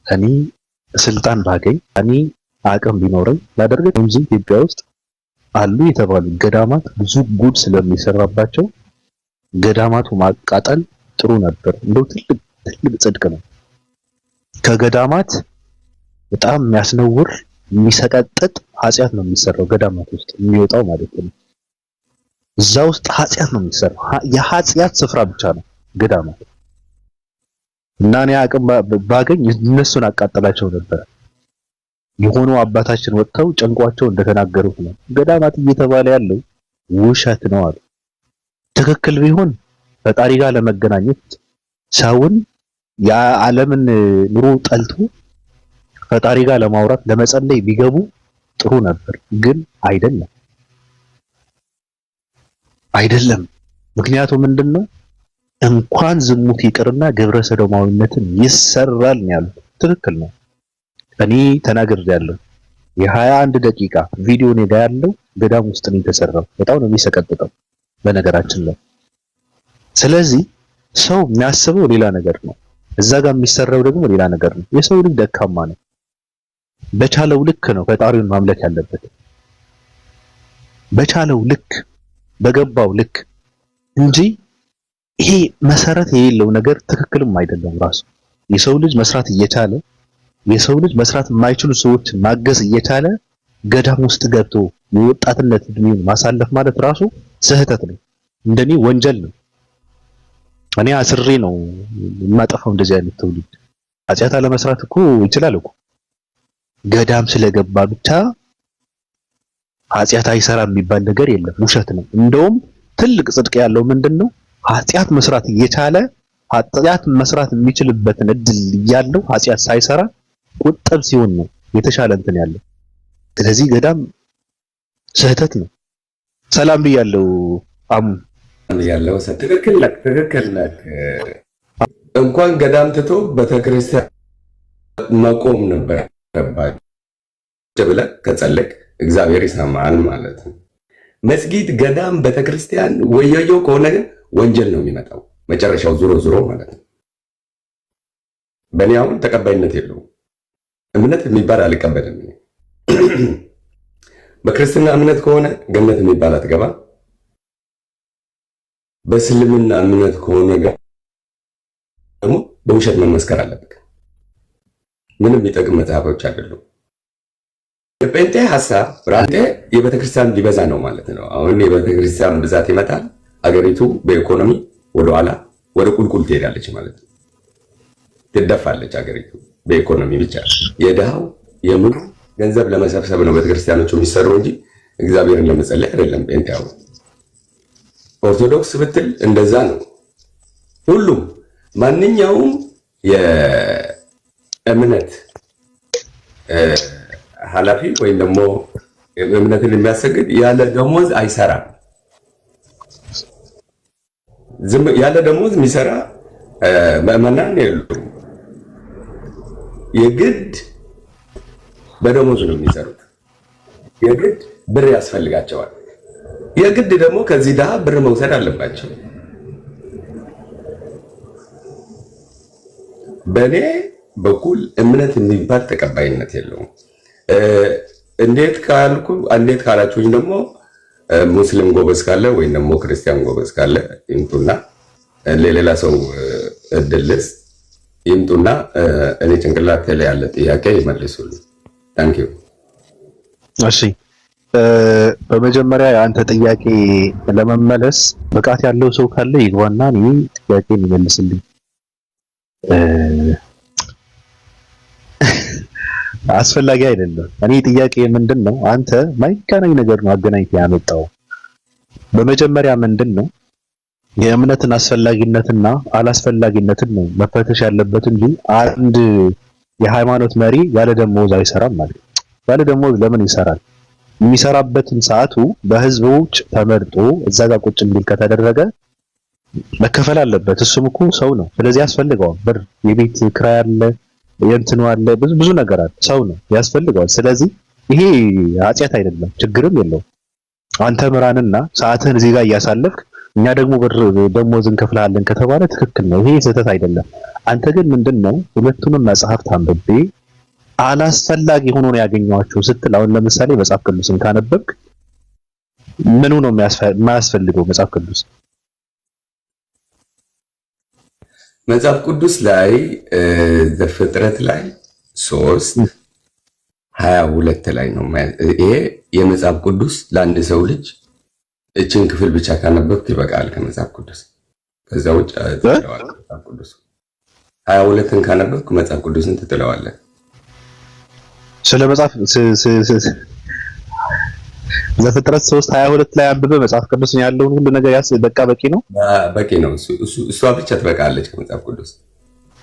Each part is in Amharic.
እኔ ስልጣን ባገኝ እኔ አቅም ቢኖረኝ ላደርግ እንጂ ኢትዮጵያ ውስጥ አሉ የተባሉ ገዳማት ብዙ ጉድ ስለሚሰራባቸው ገዳማቱ ማቃጠል ጥሩ ነበር። እንደው ትልቅ ጽድቅ ነው። ከገዳማት በጣም የሚያስነውር የሚሰቀጥጥ ኃጢአት ነው የሚሰራው ገዳማት ውስጥ የሚወጣው ማለት ነው። እዛ ውስጥ ኃጢአት ነው የሚሰራው። የኃጢአት ስፍራ ብቻ ነው ገዳማት። እና እኔ አቅም ባገኝ እነሱን አቃጠላቸው ነበር። የሆኑ አባታችን ወጥተው ጨንቋቸው እንደተናገሩት ነው ገዳማት እየተባለ ያለው ውሸት ነው አሉ። ትክክል ቢሆን ፈጣሪ ጋር ለመገናኘት ሰውን የዓለምን ኑሮ ጠልቶ ፈጣሪ ጋር ለማውራት ለመጸለይ ቢገቡ ጥሩ ነበር። ግን አይደለም። ምክንያቱም ምንድነው እንኳን ዝሙት ይቅርና ግብረ ሰዶማዊነትን ይሰራል ነው ያሉት። ትክክል ነው። እኔ ተናግሬያለሁ። የ21 ደቂቃ ቪዲዮ ነው ያለው ገዳም ውስጥ ነው የተሰራው። በጣም ነው የሚሰቀጥጠው በነገራችን ላይ። ስለዚህ ሰው የሚያስበው ሌላ ነገር ነው፣ እዛ ጋር የሚሰራው ደግሞ ሌላ ነገር ነው። የሰው ልጅ ደካማ ነው። በቻለው ልክ ነው ፈጣሪውን ማምለክ ያለበት፣ በቻለው ልክ በገባው ልክ እንጂ ይሄ መሰረት የሌለው ነገር ትክክልም አይደለም። ራሱ የሰው ልጅ መስራት እየቻለ የሰው ልጅ መስራት የማይችሉ ሰዎች ማገዝ እየቻለ ገዳም ውስጥ ገብቶ የወጣትነት እድሜውን ማሳለፍ ማለት ራሱ ስህተት ነው፣ እንደኔ ወንጀል ነው። እኔ አስሬ ነው የማጠፋው እንደዚህ አይነት ትውልድ። ኃጢአት አለመስራት እኮ ይችላል እኮ። ገዳም ስለገባ ብቻ ኃጢአት አይሰራም የሚባል ነገር የለም፣ ውሸት ነው። እንደውም ትልቅ ጽድቅ ያለው ምንድነው ኃጢአት መስራት እየቻለ ኃጢአት መስራት የሚችልበትን እድል እያለው ኃጢአት ሳይሰራ ቁጥብ ሲሆን ነው የተሻለ እንትን ያለው። ስለዚህ ገዳም ስህተት ነው። ሰላም ብያለሁ። አሙ ያለው ትክክል ነህ። እንኳን ገዳም ትቶ ቤተክርስቲያን መቆም ነበር ብለህ ከጸለቅ እግዚአብሔር ይሰማል ማለት ነው። መስጊድ፣ ገዳም፣ ቤተክርስቲያን ወየዮ ከሆነ ግን ወንጀል ነው የሚመጣው መጨረሻው ዙሮ ማለት ነው። በእኔ አሁን ተቀባይነት የለውም። እምነት የሚባል አልቀበልም። በክርስትና እምነት ከሆነ ገነት የሚባል አትገባ። በእስልምና እምነት ከሆነ ደግሞ በውሸት መመስከር አለበት። ምንም የሚጠቅም መጽሐፎች አይደሉም። የጴንጤ ሐሳብ ራንቴ የቤተክርስቲያን ሊበዛ ነው ማለት ነው። አሁን የቤተክርስቲያን ብዛት ይመጣል፣ አገሪቱ በኢኮኖሚ ወደኋላ ወደ ቁልቁል ትሄዳለች ማለት ነው። ትደፋለች አገሪቱ በኢኮኖሚ ብቻ። የድሃው የምኑ ገንዘብ ለመሰብሰብ ነው ቤተክርስቲያኖቹ የሚሰሩ እንጂ እግዚአብሔርን ለመጸለይ አይደለም። ጴንጤው ኦርቶዶክስ ብትል እንደዛ ነው። ሁሉም ማንኛውም የእምነት ኃላፊ ወይም ደግሞ እምነትን የሚያሰግድ ያለ ደሞዝ አይሰራም። ያለ ደሞዝ የሚሰራ ምዕመናን የሉም። የግድ በደሞዝ ነው የሚሰሩት። የግድ ብር ያስፈልጋቸዋል። የግድ ደግሞ ከዚህ ድሃ ብር መውሰድ አለባቸው። በእኔ በኩል እምነት የሚባል ተቀባይነት የለውም። እንዴት ካላችሁኝ ደግሞ ሙስሊም ጎበዝ ካለ ወይም ደግሞ ክርስቲያን ጎበዝ ካለ ይምጡና ለሌላ ሰው እድልስ ይምጡና እኔ ጭንቅላት ላይ ያለ ጥያቄ ይመልሱልኝ። ታንክ ዩ። እሺ፣ በመጀመሪያ የአንተ ጥያቄ ለመመለስ ብቃት ያለው ሰው ካለ ይግባና እኔ ጥያቄ ይመልስልኝ። አስፈላጊ አይደለም። እኔ ጥያቄ ምንድነው አንተ ማይገናኝ ነገር ነው አገናኝተ ያመጣው። በመጀመሪያ ምንድነው የእምነትን አስፈላጊነትና አላስፈላጊነትን ነው መፈተሽ ያለበት እንጂ አንድ የሃይማኖት መሪ ያለ ደሞዝ አይሰራም ማለት ነው። ያለ ደሞዝ ለምን ይሰራል? የሚሰራበትን ሰዓቱ በህዝቦች ተመርጦ እዛ ጋር ቁጭ እንዲል ከተደረገ መከፈል አለበት። እሱም እኮ ሰው ነው። ስለዚህ ያስፈልገዋል ብር፣ የቤት ክራይ አለ፣ የእንትኑ አለ፣ ብዙ ነገር አለ። ሰው ነው ያስፈልገዋል። ስለዚህ ይሄ ኃጢአት አይደለም፣ ችግርም የለውም። አንተ ምራንና ሰዓትህን እዚህ ጋር እያሳለፍክ እኛ ደግሞ ደሞዝ እንከፍላለን ከተባለ ትክክል ነው። ይሄ ስህተት አይደለም። አንተ ግን ምንድነው ሁለቱንም መጽሐፍት አንብቤ አላስፈላጊ ሆኖ ነው ያገኘኋቸው ስትል፣ አሁን ለምሳሌ መጽሐፍ ቅዱስን ካነበብክ ምኑ ነው የማያስፈልገው? መጽሐፍ ቅዱስ ላይ ዘፍጥረት ላይ 3:22 ላይ ነው። ይሄ የመጽሐፍ ቅዱስ ለአንድ ሰው ልጅ እችን ክፍል ብቻ ካነበብክ ይበቃል ከመጽሐፍ ቅዱስ። ከዛ ውጭ ትጥለዋለህ። መጽሐፍ ቅዱስ 22ን ካነበብክ መጽሐፍ ቅዱስን ትጥለዋለህ። ስለ መጽሐፍ ዘፍጥረት 3:22 ላይ አንብበህ መጽሐፍ ቅዱስ ያለውን ሁሉ ነገር በቃ በቂ ነው። እሷ ብቻ ትበቃለች ከመጽሐፍ ቅዱስ።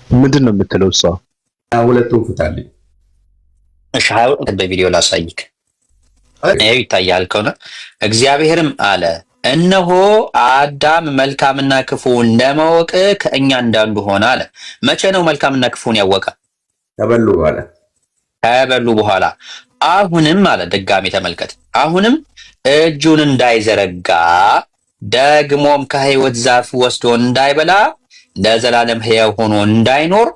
ምንድን ነው የምትለው እሷ? 22ን ፍታልኝ። እሺ 22 በቪዲዮ ላሳይክ። ይሄው ይታያል ከሆነ እግዚአብሔርም አለ እነሆ አዳም መልካምና ክፉን ለማወቅ ከእኛ እንዳንዱ ሆነ አለ። መቼ ነው መልካምና ክፉን ያወቀ? ከበሉ በኋላ። አሁንም አለ ድጋሚ ተመልከት። አሁንም እጁን እንዳይዘረጋ ደግሞም ከሕይወት ዛፍ ወስዶ እንዳይበላ ለዘላለም ሕያው ሆኖ እንዳይኖር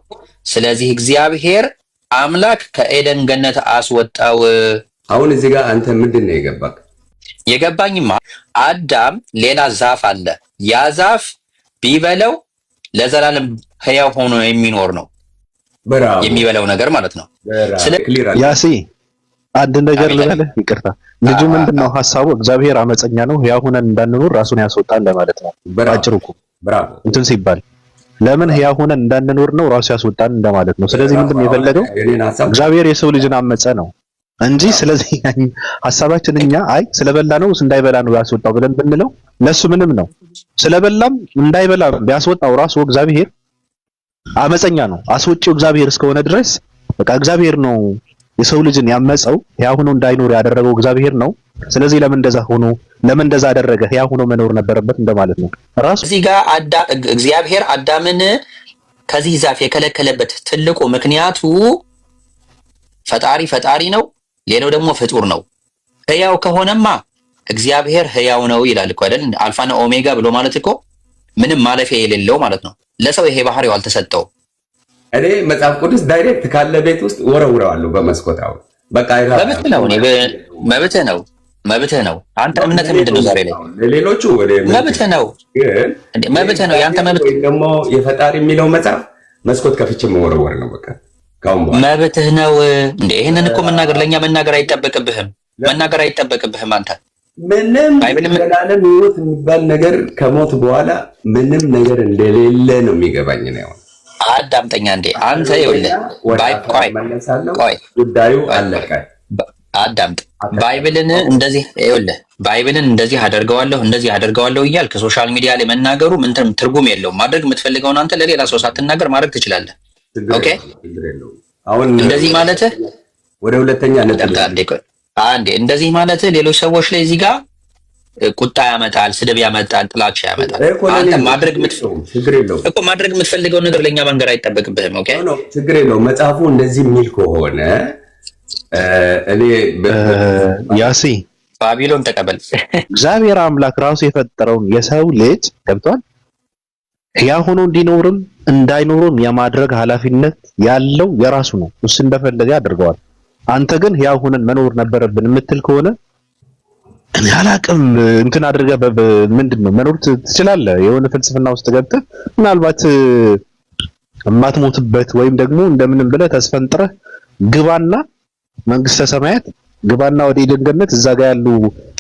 ስለዚህ እግዚአብሔር አምላክ ከኤደን ገነት አስወጣው። አሁን እዚህ ጋር አንተ ምንድን ነው የገባክ? የገባኝማ አዳም ሌላ ዛፍ አለ። ያ ዛፍ ቢበለው ለዘላለም ሕያው ሆኖ የሚኖር ነው የሚበላው ነገር ማለት ነው። ያሲ አንድ ነገር ልበልህ፣ ይቅርታ። ልጁ ምንድነው ሐሳቡ? እግዚአብሔር አመፀኛ ነው፣ ሕያው ሆነን እንዳንኖር ራሱን ያስወጣል ለማለት ነው። አጭሩ እኮ እንትን ሲባል ለምን ሕያው ሆነን እንዳንኖር ነው ራሱ ያስወጣል እንደማለት ነው። ስለዚህ ምንድነው የፈለገው? እግዚአብሔር የሰው ልጅን አመፀ ነው እንጂ ስለዚህ ሐሳባችን እኛ አይ ስለበላ ነው እንዳይበላ ነው ያስወጣው ብለን ብንለው ለሱ ምንም ነው። ስለበላም እንዳይበላ ቢያስወጣው ራሱ እግዚአብሔር አመፀኛ ነው። አስወጪው እግዚአብሔር እስከሆነ ድረስ በቃ እግዚአብሔር ነው የሰው ልጅን ያመፀው፣ ሕያው ሆኖ እንዳይኖር ያደረገው እግዚአብሔር ነው። ስለዚህ ለምን እንደዛ አደረገ? ሕያው ሆኖ መኖር ነበረበት እንደማለት ነው። ራሱ እዚህ ጋር እግዚአብሔር አዳምን ከዚህ ዛፍ የከለከለበት ትልቁ ምክንያቱ ፈጣሪ ነው፣ ሌላው ደግሞ ፍጡር ነው። ሕያው ከሆነማ እግዚአብሔር ሕያው ነው ይላል እኮ አይደል? አልፋና ኦሜጋ ብሎ ማለት እኮ ምንም ማለፊያ የሌለው ማለት ነው። ለሰው ይሄ ባህሪው አልተሰጠውም። እኔ መጽሐፍ ቅዱስ ዳይሬክት ካለ ቤት ውስጥ ወረውረዋለሁ በመስኮት። አሁን በቃ መብትህ ነው። አንተ እምነት ምንድን ነው ዛሬ ላይ? ሌሎቹ መብትህ ነው። ያንተ መብት ደግሞ የፈጣሪ የሚለው መጽሐፍ መስኮት ከፍቼ መወረወር ነው በቃ መብትህ ነው እንዴ? ይሄንን እኮ ለኛ መናገር አይጠበቅብህም። አንተ ምንም ዘላለም ሕይወት የሚባል ነገር ከሞት በኋላ ምንም ነገር እንደሌለ ነው የሚገባኝ ነው። አዳምጠኛ እንዴ አንተ ይኸውልህ፣ ቆይ ጉዳዩ አለቀ። አዳምጥ። ባይብልን እንደዚህ አደርገዋለሁ እያልክ ሶሻል ሚዲያ ላይ መናገሩ ምን ትርጉም የለውም። ማድረግ የምትፈልገውን አንተ ለሌላ ሰው ሳትናገር ማድረግ ትችላለህ። ኦኬ አሁን እንደዚህ ማለትህ ወደ ሁለተኛ ነጥብ አንዴ እንደዚህ ማለትህ ሌሎች ሰዎች ላይ እዚህ ጋር ቁጣ ያመጣል፣ ስድብ ያመጣል፣ ጥላቻ ያመጣል። አንተ ማድረግ የምትፈልገው ነገር ለኛ መንገር አይጠበቅብህም። ኦኬ ችግር የለውም። መጽሐፉ እንደዚህ የሚል ከሆነ እኔ ያሲ ባቢሎን ተቀበል። እግዚአብሔር አምላክ ራሱ የፈጠረውን የሰው ልጅ ገብቷል ሕያው ሆኖ እንዲኖርም እንዳይኖርም የማድረግ ኃላፊነት ያለው የራሱ ነው። እሱ እንደፈለገ ያደርገዋል። አንተ ግን ሕያው ሆነን መኖር ነበረብን የምትል ከሆነ እኔ አላቅም እንትን አድርገህ ምንድነው መኖር ትችላለህ። የሆነ ፍልስፍና ውስጥ ገብተህ ምናልባት የማትሞትበት ወይም ደግሞ እንደምንም ብለህ ተስፈንጥረህ ግባና መንግስተ ሰማያት ግባና ወደ ኤደን ገነት እዛ ጋር ያሉ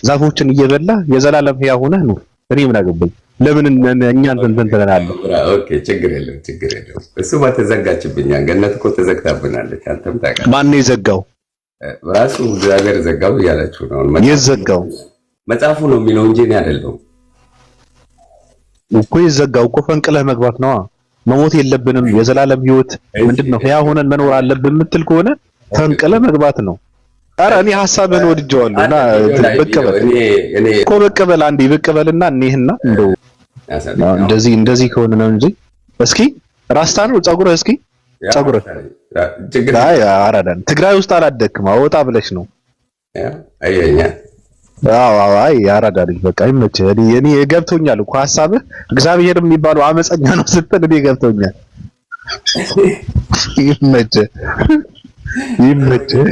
ዛፎችን እየበላ የዘላለም ሕያው ሆነህ ኑር። እኔ ምን አገባኝ? ለምን እኛን እንትን ትለናለህ? ኦኬ ችግር የለም። እሱ ተዘጋችብኛ። ገነት እኮ ተዘግታብናለች። አንተም ታውቃለህ። ማን ነው የዘጋው? ራሱ እግዚአብሔር ዘጋው እያላችሁ ነው። የዘጋው መጽሐፉ ነው የሚለው እንጂ እኔ አይደለሁም እኮ። የዘጋው እኮ ፈንቅለህ መግባት ነዋ። መሞት የለብንም የዘላለም ሕይወት ምንድነው ሕያው ሆነን መኖር አለብን የምትል ከሆነ ፈንቅለህ መግባት ነው። ኧረ እኔ ሐሳብህን ወድጄዋለሁ እና ብቅ በል አንዴ ብቅ በልና እኔህና እንደው እንደዚህ ከሆነ ነው እንጂ እስኪ ራስታ ነው ጸጉርህ እስኪ ጸጉርህ አይ አራዳን ትግራይ ውስጥ አላደክም ወጣ ብለሽ ነው። አየኛ አይ ያራዳልኝ በቃ ይመችህ። እኔ ገብቶኛል እኮ ሐሳብህ እግዚአብሔር የሚባለው አመፀኛ ነው ስትል እኔ ገብቶኛል። ይመችህ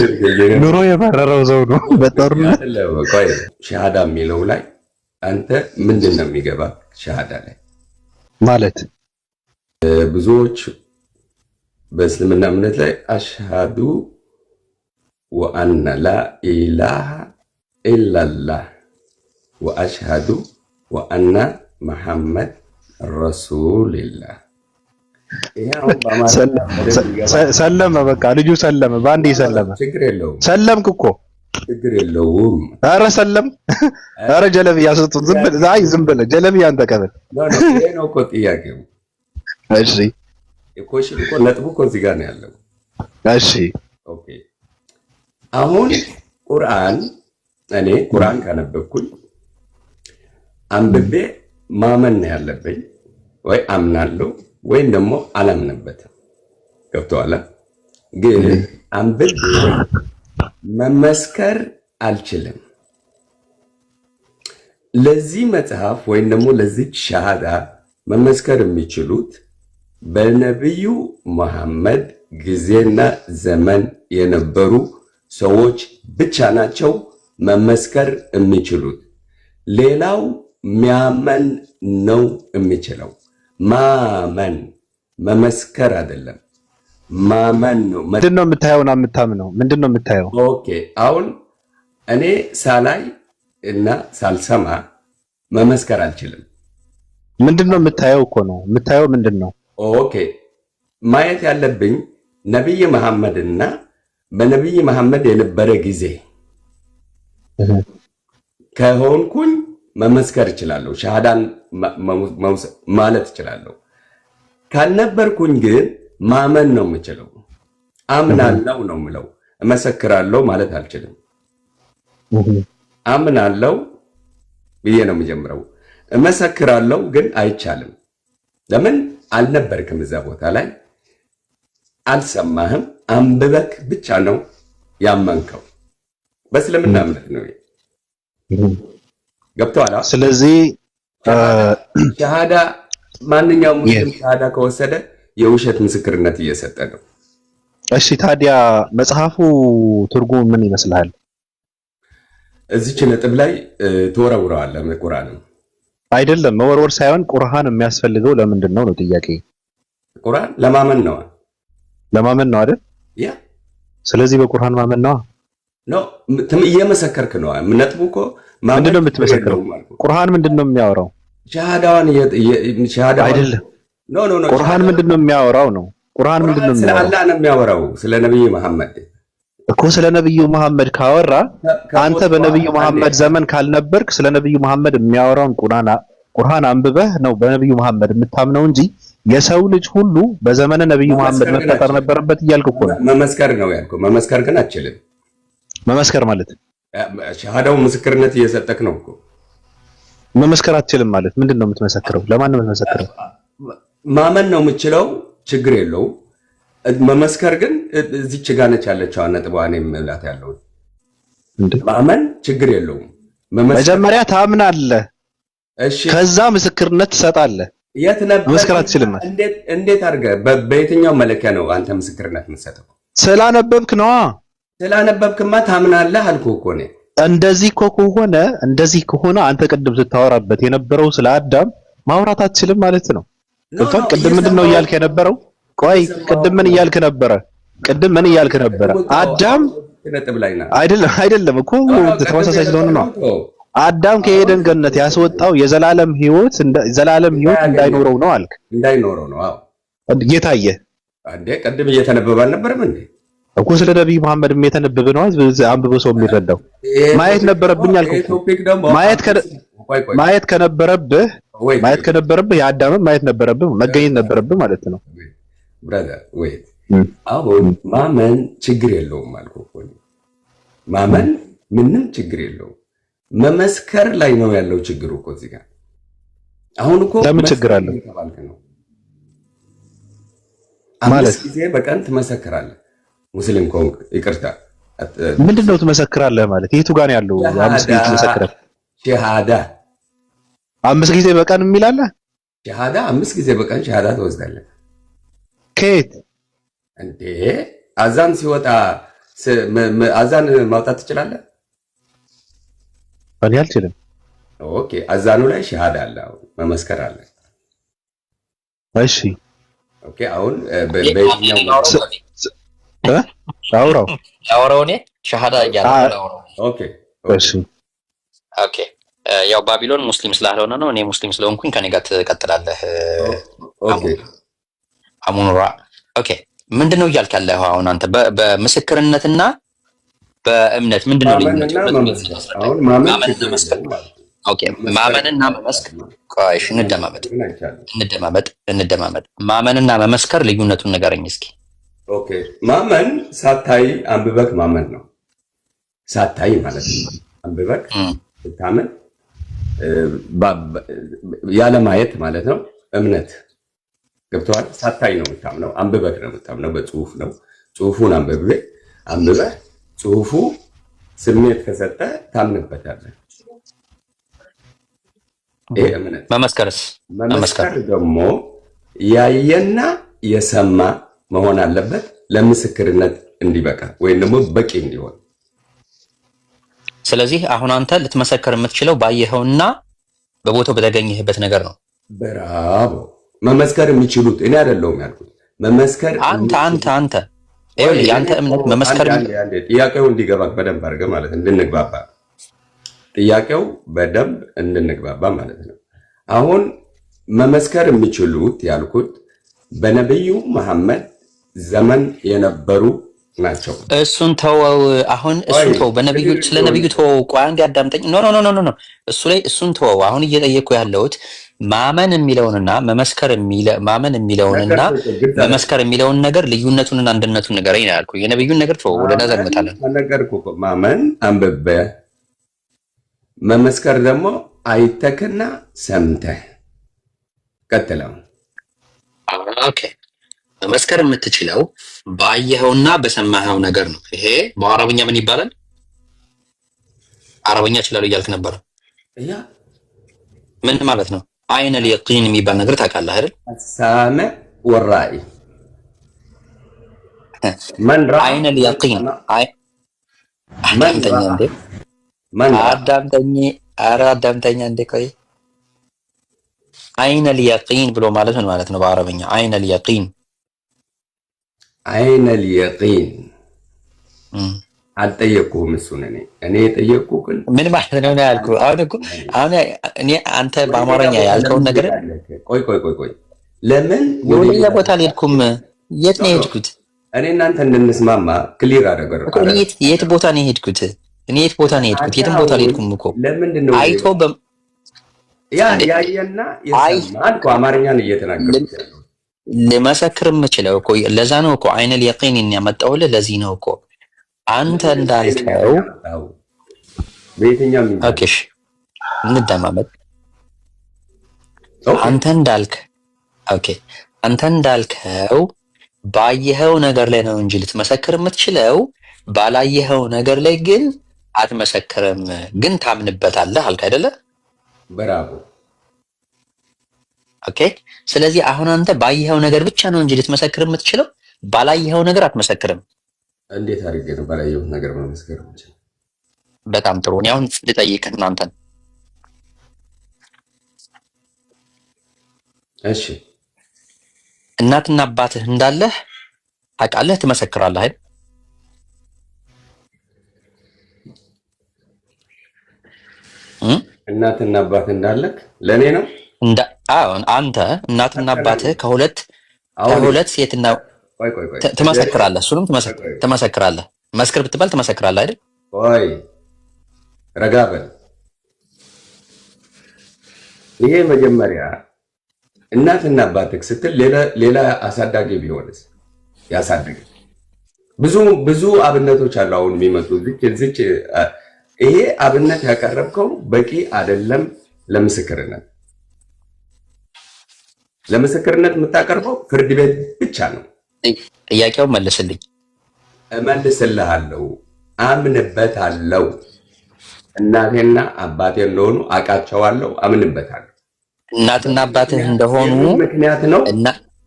ኑሮ የፈረረው ሰው ነው በጦርነት። ቆይ ሸሃዳ የሚለው ላይ አንተ ምንድን ነው የሚገባ? ሸሃዳ ላይ ማለት ብዙዎች በእስልምና እምነት ላይ አሽሃዱ ወአነ ላ ኢላሃ ኢላላህ ወአሽሃዱ ወአነ መሐመድ ረሱልላህ። ሰለመ በቃ ልጁ ሰለመ፣ በአንዴ ሰለመ። ችግር የለውም። ሰለምክ እኮ ችግር የለውም። ኧረ ሰለም። ኧረ ጀለብያ ስጡት። ዝም ብለህ ጀለብያን ተቀበል። ይሄ ነው እኮ ጥያቄው። እሺ የኮሽን እኮ ነጥቡ እኮ እዚህ ጋር ነው ያለው። እሺ ኦኬ። አሁን እኔ ቁርአን ካነበብኩኝ አንብቤ ማመን ነው ያለብኝ። ወይ አምናለሁ ወይም ደግሞ አላምንበትም። ገብቶሃል? ግን አንብቤ መመስከር አልችልም። ለዚህ መጽሐፍ ወይም ደግሞ ለዚህ ሸሃዳ መመስከር የሚችሉት በነቢዩ መሐመድ ጊዜና ዘመን የነበሩ ሰዎች ብቻ ናቸው መመስከር የሚችሉት። ሌላው ሚያመን ነው የሚችለው። ማመን መመስከር አይደለም፣ ማመን ነው። ምንድነው የምታየውና የምታምነው? ምንድነው የምታየው? ኦኬ አሁን እኔ ሳላይ እና ሳልሰማ መመስከር አልችልም። ምንድነው የምታየው እኮ ነው የምታየው። ምንድነው? ኦኬ ማየት ያለብኝ ነብይ መሐመድና በነብይ መሐመድ የነበረ ጊዜ ከሆንኩኝ መመስከር እችላለሁ። ሸሃዳን ማለት እችላለሁ። ካልነበርኩኝ ግን ማመን ነው የምችለው። አምናለሁ ነው የምለው። እመሰክራለሁ ማለት አልችልም። አምናለሁ ብዬ ነው የምጀምረው። እመሰክራለሁ ግን አይቻልም። ለምን? አልነበርክም እዛ ቦታ ላይ፣ አልሰማህም። አንብበክ ብቻ ነው ያመንከው። በእስልምና እምነት ነው። ገብቶሃል? ስለዚህ ሸሃዳ ማንኛውም ሙስሊም ሸሃዳ ከወሰደ የውሸት ምስክርነት እየሰጠ ነው። እሺ ታዲያ መጽሐፉ ትርጉም ምን ይመስልሃል? እዚች ነጥብ ላይ ትወረውረዋለህ። ቁርአንም አይደለም መወርወር ሳይሆን ቁርአን የሚያስፈልገው ለምንድን ነው ጥያቄ። ቁርአን ለማመን ነው። ለማመን ነው አይደል? ያ ስለዚህ በቁርአን ማመን ነው። እየመሰከርክ ነው። ነጥቡ እኮ ምንድነው የምትመሰክረው? ቁርአን ምንድነው የሚያወራው? ሸሃዳዋን አይደለም። ቁርአን ምንድነው የሚያወራው ነው? ቁርአን ምንድነው የሚያወራው? ስለ አላህ ነው የሚያወራው። ስለ ነብዩ መሐመድ እኮ ስለ ነብዩ መሐመድ ካወራ አንተ በነብዩ መሐመድ ዘመን ካልነበርክ ስለ ነብዩ መሐመድ የሚያወራውን ቁርአን አንብበህ ነው በነብዩ መሐመድ የምታምነው እንጂ የሰው ልጅ ሁሉ በዘመነ ነብዩ መሐመድ መፈጠር ነበረበት እያልክ እኮ ነው። መመስከር ነው ያልከው። መመስከር ግን አትችልም። መመስከር ማለት ሸሃዳው ምስክርነት እየሰጠክ ነው እኮ። መመስከር አትችልም ማለት ምንድነው? የምትመሰክረው ለማን ነው የምትመሰክረው? ማመን ነው የምችለው፣ ችግር የለውም። መመስከር ግን እዚች ጋር ነች ያለችው ነጥቧ። እኔ የምላት ያለው ማመን ችግር የለውም። መጀመሪያ ታምናለህ፣ እሺ፣ ከዛ ምስክርነት ትሰጣለህ። የት ነበር? መመስከር አትችልም። እንዴት አድርገህ በየትኛው መለኪያ ነው አንተ ምስክርነት የምትሰጠው? ስላነበብክ ነዋ። ስላነበብክማ ታምናለህ አልኩህ እኮ እኔ። እንደዚህ ከሆነ አንተ ቅድም ስታወራበት የነበረው ስለ አዳም ማውራት አትችልም ማለት ነው። ቅድም ምንድን ነው እያልክ የነበረው? ቆይ ቅድም ምን እያልክ ነበረ? አዳም አይደለም እኮ ተመሳሳይ ስለሆነ ነው። አዳም ከኤደን ገነት ያስወጣው የዘላለም ህይወት እንዳይኖረው ነው አልክ። እንዳይኖረው ነው። አዎ እየታየ አንዴ ቅድም እየተነበበ አልነበረም እንዴ? እኮ ስለ ነብዩ መሐመድ የተነበበ ነው። አንብቦ ሰው የሚረዳው ማየት ነበረብኝ አልኩ። ማየት ከነበረብህ የአዳምን ማየት ነበረብህ፣ መገኘት ነበረብህ ማለት ነው። ብራዘር ወይት አሁን ማመን ችግር የለውም አልኩ እኮ። ማመን ምንም ችግር የለውም። መመስከር ላይ ነው ያለው ችግሩ እኮ እዚህ ጋር። አሁን እኮ ለምን ችግር አለው? 5 ጊዜ በቀን ትመሰክራለህ። ሙስሊም ከሆንክ ይቅርታ ምንድነው ትመሰክራለህ ማለት? የቱ ጋር ነው ያለው? 5 ጊዜ ትመሰክራለህ? ሸሃዳ 5 ጊዜ በቀን የሚል አለ? ሸሃዳ 5 ጊዜ በቀን ሸሃዳ ትወስዳለህ። ከየት እንዴ? አዛን ሲወጣ አዛን ማውጣት ትችላለህ? እኔ አልችልም። ኦኬ፣ አዛኑ ላይ ሸሃዳ አለ፣ አሁን መመስከር አለ። እሺ፣ ኦኬ። አሁን በየትኛው አውራው እኔ ሸሃዳ እያለው። ኦኬ፣ እሺ፣ ኦኬ። ያው ባቢሎን ሙስሊም ስላልሆነ ነው። እኔ ሙስሊም ስለሆንኩኝ ከኔ ጋር ትቀጥላለህ። ኦኬ፣ አሙኑራ። ኦኬ፣ ምንድነው እያልክ ያለኸው አሁን አንተ? በምስክርነትና በእምነት ምንድነው ልዩነቱ? አሁን ማመንና መስከር። ኦኬ፣ ማመንና መመስከር። ቆይ እንደማመጥ ማመንና መመስከር ልዩነቱን ንገረኝ እስኪ። ኦኬ፣ ማመን ሳታይ አንብበክ ማመን ነው። ሳታይ ማለት ነው። አንብበክ ስታመን ያለ ማየት ማለት ነው። እምነት ገብተዋል። ሳታይ ነው የምታምነው፣ አንብበክ ነው የምታምነው። በጽሁፍ ነው። ጽሁፉን አንብበህ ጽሁፉ ስሜት ከሰጠ ታምንበታለህ። ይሄ እምነት። መመስከር ደግሞ ያየና የሰማ መሆን አለበት ለምስክርነት እንዲበቃ ወይም ደግሞ በቂ እንዲሆን። ስለዚህ አሁን አንተ ልትመሰክር የምትችለው ባየኸውና በቦታው በተገኘህበት ነገር ነው። ብራቮ። መመስከር የሚችሉት እኔ አይደለሁም ያልኩት። መመስከር አንተ ይኸውልህ፣ የአንተ እምነት መመስከር። ጥያቄው እንዲገባ በደንብ አድርገህ ማለት እንድንግባባ፣ ጥያቄው በደንብ እንድንግባባ ማለት ነው። አሁን መመስከር የሚችሉት ያልኩት በነብዩ መሐመድ ዘመን የነበሩ ናቸው። እሱን ተወው። አሁን እሱን ተወው። በነብዩ ስለ ነብዩ ተወው። ቆይ አንዴ አዳምጠኝ። ኖ እሱን ተወው። አሁን እየጠየቅኩ ያለሁት ማመን የሚለውንና ማመን የሚለውንና መመስከር የሚለውን ነገር ልዩነቱንና አንድነቱን ንገረኝ ነው ያልኩህ። የነብዩን ነገር ተወው። ወደ ነዛ እንመጣለን። ነገርኩህ እኮ ማመን አንብበህ፣ መመስከር ደግሞ አይተክና ሰምተህ። ቀጥለው። ኦኬ፣ መመስከር የምትችለው ባየኸውና በሰማኸው ነገር ነው። ይሄ በአረብኛ ምን ይባላል? አረብኛ እችላለሁ እያልክ ነበረ። ምን ማለት ነው? አይነ ልየቂን የሚባል ነገር ታውቃለህ አይደል? ሳመ ወራኢ አይነ ልየቂን አዳምጠኛ እንዴ ቆይ። አይነ ልየቂን ብሎ ማለት ምን ማለት ነው በአረብኛ? አይነ ልየቂን አልጠየቅኩህም። እሱን እኔ የጠየቅኩህ ግን ምን ማለት ነው ያልኩህ። አሁን እኔ አንተ በአማርኛ ያልከውን ነገር ቆይ ለምን ወደ ቦታ አልሄድኩም። የት ነው የሄድኩት? እኔ እናንተ እንድንስማማ ክሊር አደረገው። የት ቦታ ነው የሄድኩት? እኔ የት ቦታ ነው የሄድኩት? የትም ቦታ አልሄድኩም እኮ። ለምንድን ነው አይቶ ያየና የሰማን እኮ አማርኛን እየተናገርኩት ያለው ልመሰክር የምችለው እኮ ለዛ ነው እኮ አይነል የቂን ያመጣሁልህ። ለዚህ ነው እኮ አንተ እንዳልከው በየትኛው ኦኬሽ እንደማመጥ አንተ እንዳልከው ባየኸው ነገር ላይ ነው እንጂ ልትመሰክር የምትችለው ባላየኸው ነገር ላይ ግን አትመሰክርም። ግን ታምንበታለህ አልክ አይደለ? ብራቮ። ኦኬ። ስለዚህ አሁን አንተ ባየኸው ነገር ብቻ ነው እንጂ ልትመሰክር የምትችለው ባላየኸው ነገር አትመሰክርም። እንዴት አድርጌ ነው ባላየሁት ነገር መመስከር የምችለው? በጣም ጥሩ። እኔ አሁን ልጠይቅህ እናንተን። እሺ፣ እናትና አባትህ እንዳለህ ታውቃለህ፣ ትመሰክራለህ አይደል? እናትና አባትህ እንዳለህ ለእኔ ነው አንተ እናትና አባትህ ከሁለት ሴትና ትመሰክራለህ። እሱንም ትመሰክራለህ። መስክር ብትባል ትመሰክራለህ አይደል? ቆይ ረጋ በል። ይሄ መጀመሪያ እናትና አባትህ ስትል ሌላ አሳዳጊ ቢሆንስ? ያሳድግ። ብዙ አብነቶች አሉ አሁን የሚመጡ ዝች ይሄ አብነት ያቀረብከው በቂ አይደለም ለምስክርነት። ለምስክርነት የምታቀርበው ፍርድ ቤት ብቻ ነው። ጥያቄው መልስልኝ። እመልስልሃለሁ። አምንበታለሁ። እናቴና አባቴ እንደሆኑ አውቃቸዋለሁ፣ አምንበታለሁ። እናትና አባትህ እንደሆኑ ምክንያት ነው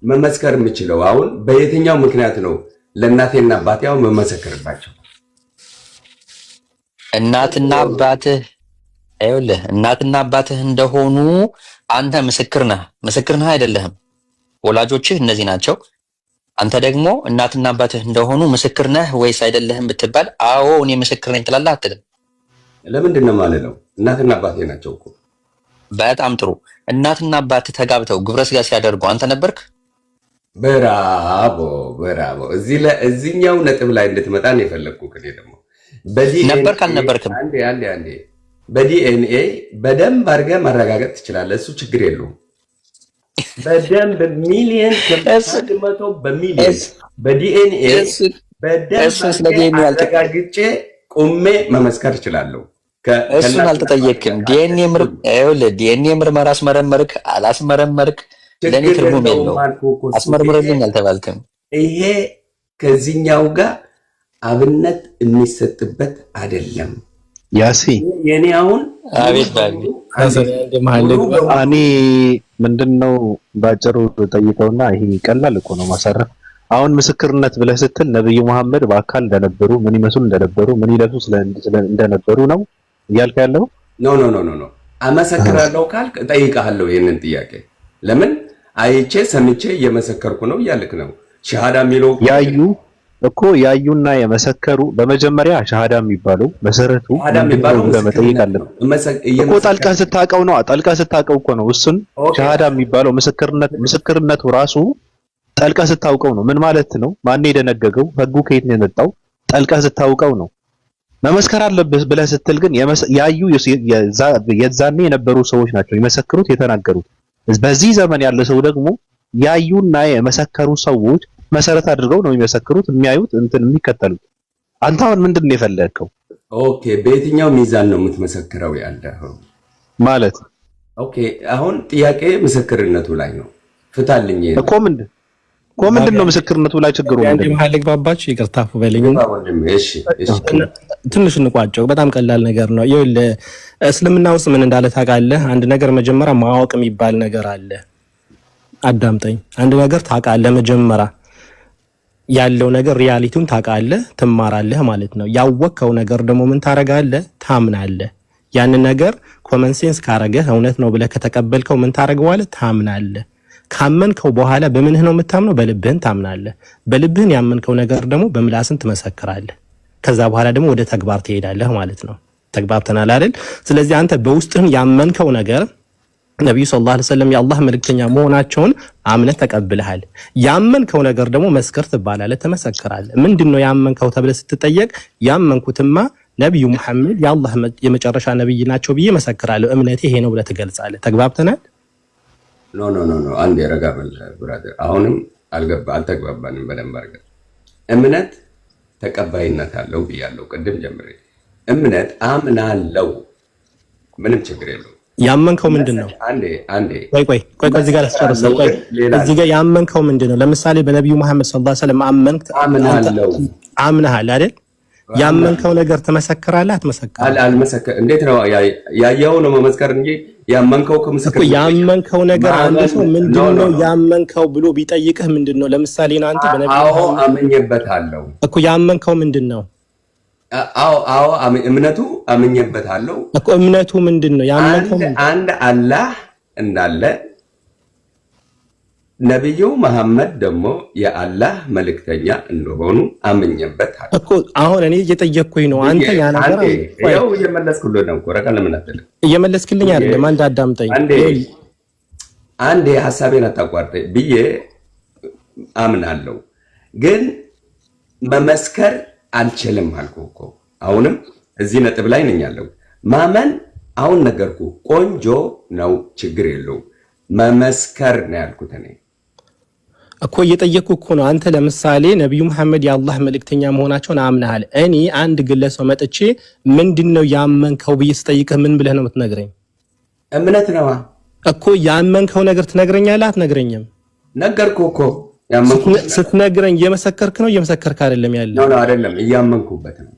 መመስከር የምችለው። አሁን በየትኛው ምክንያት ነው ለእናቴና አባቴ አሁን መመሰክርባቸው? እናትና አባትህ አይውልህ እናትና አባትህ እንደሆኑ አንተ ምስክር ነህ አይደለህም? ወላጆችህ እነዚህ ናቸው። አንተ ደግሞ እናትና አባትህ እንደሆኑ ምስክር ነህ ወይስ አይደለህም ብትባል አዎ እኔ ምስክር ነኝ ትላለህ አትልም? ለምንድን ነው ማለት ነው? እናትና አባቴ ናቸው እኮ። በጣም ጥሩ። እናትና አባትህ ተጋብተው ግብረ ስጋ ሲያደርጉ አንተ ነበርክ? ብራቮ። እዚህኛው ነጥብ ላይ እንድትመጣ ነው የፈለግኩት። እኔ ደግሞ ነበርክ አልነበርክም? አንዴ በዲኤንኤ በደንብ አድርገህ ማረጋገጥ ትችላለህ። እሱ ችግር የለውም። በደንብ ሚሊየን ከመቶ በሚሊየን በዲኤንኤ በደንብ አረጋግጬ ቁሜ መመስከር እችላለሁ። እሱን አልተጠየቅም። ዲኤንኤ ምርመራ አስመረመርክ አላስመረመርክ ለእኔ ትርጉም የለውም። አስመርምርልኝ አልተባልክም። ይሄ ከዚህኛው ጋር አብነት የሚሰጥበት አይደለም። ያሲ የኔ አሁን አቤት እኔ ምንድነው ባጭሩ ጠይቀውና ይሄ ቀላል እኮ ነው ማሰረፍ። አሁን ምስክርነት ብለህ ስትል ነብዩ መሐመድ በአካል እንደነበሩ ምን ይመስሉ እንደነበሩ ምን ይለብሱ እንደነበሩ ነው እያልክ ያለው? ኖ አመሰክራለሁ ካልክ እጠይቅሃለሁ ይሄንን ጥያቄ። ለምን አይቼ ሰምቼ እየመሰከርኩ ነው እያልክ ነው። ሸሃዳ የሚለው ያዩና የመሰከሩ በመጀመሪያ ሸሃዳ የሚባለው መሰረቱ ለመጠየቅ አለብን እኮ። ጠልቀህ ስታውቀው እኮ ነው እሱን ሸሃዳ የሚባለው ምስክርነቱ ራሱ ጠልቀህ ስታውቀው ነው። ምን ማለት ነው? ማን የደነገገው? ህጉ ከየት ነው የመጣው? ጠልቀህ ስታውቀው ነው። መመስከር አለብህ ብለህ ስትል ግን ያዩ የዛኔ የነበሩ ሰዎች ናቸው የመሰክሩት የተናገሩት። በዚህ ዘመን ያለ ሰው ደግሞ ያዩና የመሰከሩ ሰዎች መሰረት አድርገው ነው የሚመሰክሩት፣ የሚያዩት የሚከተሉት። አንተ አሁን ምንድን ነው የፈለግከው? ኦኬ፣ በየትኛው ሚዛን ነው የምትመሰክረው ያለኸው ማለት? ኦኬ፣ አሁን ጥያቄ ምስክርነቱ ላይ ነው። ፍታልኝ እኮ ምንድን ነው ምስክርነቱ ላይ ችግሩ ምንድን ነው? ልግባባችሁ፣ ይቅርታ በለኝ። ትንሽ እንቋጨው። በጣም ቀላል ነገር ነው። ይኸውልህ እስልምና ውስጥ ምን እንዳለ ታውቃለህ? አንድ ነገር መጀመሪያ ማወቅ የሚባል ነገር አለ። አዳምጠኝ። አንድ ነገር ታውቃለህ፣ መጀመሪያ ያለው ነገር ሪያሊቲውን ታውቃለህ፣ ትማራለህ ማለት ነው። ያወቅከው ነገር ደግሞ ምን ታረጋለህ? ታምናለህ። ያንን ነገር ኮመን ሴንስ ካረገህ እውነት ነው ብለህ ከተቀበልከው ምን ታረገዋለህ? ታምናለህ። ካመንከው በኋላ በምንህ ነው የምታምነው? በልብህን ታምናለህ። በልብህን ያመንከው ነገር ደግሞ በምላስን ትመሰክራለህ። ከዛ በኋላ ደግሞ ወደ ተግባር ትሄዳለህ ማለት ነው። ተግባብተናል አይደል? ስለዚህ አንተ በውስጥህን ያመንከው ነገር ነብዩ ሰለላሁ ዐለይሂ ወሰለም የአላህ መልእክተኛ መሆናቸውን አምነህ ተቀብለሃል። ያመንከው ነገር ደግሞ መስከር ትባላለህ፣ ትመሰክራለህ። ምንድነው ያመንከው ተብለህ ስትጠየቅ ያመንኩትማ ነብዩ መሐመድ የአላህ የመጨረሻ ነብይ ናቸው ብዬ መሰክራለሁ፣ እምነቴ ይሄ ነው ብለህ ትገልጻለህ። ተግባብተናል? ኖ አንዴ ረጋ በል ብራዘር። አሁንም አልተግባባንም በደንብ አድርገን። እምነት ተቀባይነት አለው ብያለሁ ቅድም ጀምሬ። እምነት አምናለው፣ ምንም ችግር የለውም። ያመንከው ምንድነው? አንዴ ቆይ እዚህ ጋር አስጨርሰው። ቆይ እዚህ ጋር ያመንከው ምንድነው? ለምሳሌ በነብዩ መሐመድ ሰለላሁ ዐለይሂ ወሰለም አምነሃል አይደል? ያመንከው ነገር ትመሰክራለህ አትመሰክርም? አልመሰክርም። እንዴት ነው ያየው ነው መመስከር እንጂ ያመንከው ከምስክር እኮ ያመንከው ነገር አንድ ሰው ምንድነው ያመንከው ብሎ ቢጠይቅህ ምንድነው? ለምሳሌ ነው አንተ በነብዩ መሐመድ አምኜበታለሁ እኮ ያመንከው ምንድነው? አዎ እምነቱ አምኜበታለሁ እኮ እምነቱ ምንድነው? ያመንከው አንድ አላህ እንዳለ ነብዩ መሐመድ ደግሞ የአላህ መልእክተኛ እንደሆኑ አምኜበታለሁ እኮ። አሁን እኔ እየጠየቅኩኝ ነው። አንተ ያ ነገር ያው እየመለስኩልህ ነው እኮ። ረጋ ለምን አትልም? እየመለስክልኝ አይደለም። አንድ አዳምጠኝ። አንዴ ሐሳቤን አታቋርጠኝ ብዬ አምናለሁ፣ ግን መመስከር አልችልም አልኩህ እኮ። አሁንም እዚህ ነጥብ ላይ ነኝ ያለው። ማመን አሁን ነገርኩ፣ ቆንጆ ነው፣ ችግር የለውም። መመስከር ነው ያልኩት እኔ እኮ። እየጠየቅኩ እኮ ነው። አንተ ለምሳሌ ነብዩ መሐመድ የአላህ መልእክተኛ መሆናቸውን አምነሃል። እኔ አንድ ግለሰብ መጥቼ ምንድነው ያመንከው ብዬ ስጠይቅህ ምን ብለህ ነው የምትነግረኝ? እምነት ነው እኮ። ያመንከው ነገር ትነግረኛለህ አትነግረኝም? ነገርኩህ እኮ። ስትነግረኝ እየመሰከርክ ነው እየመሰከርክ አይደለም ያለ? ነው አይደለም፣ እያመንኩበት ነው።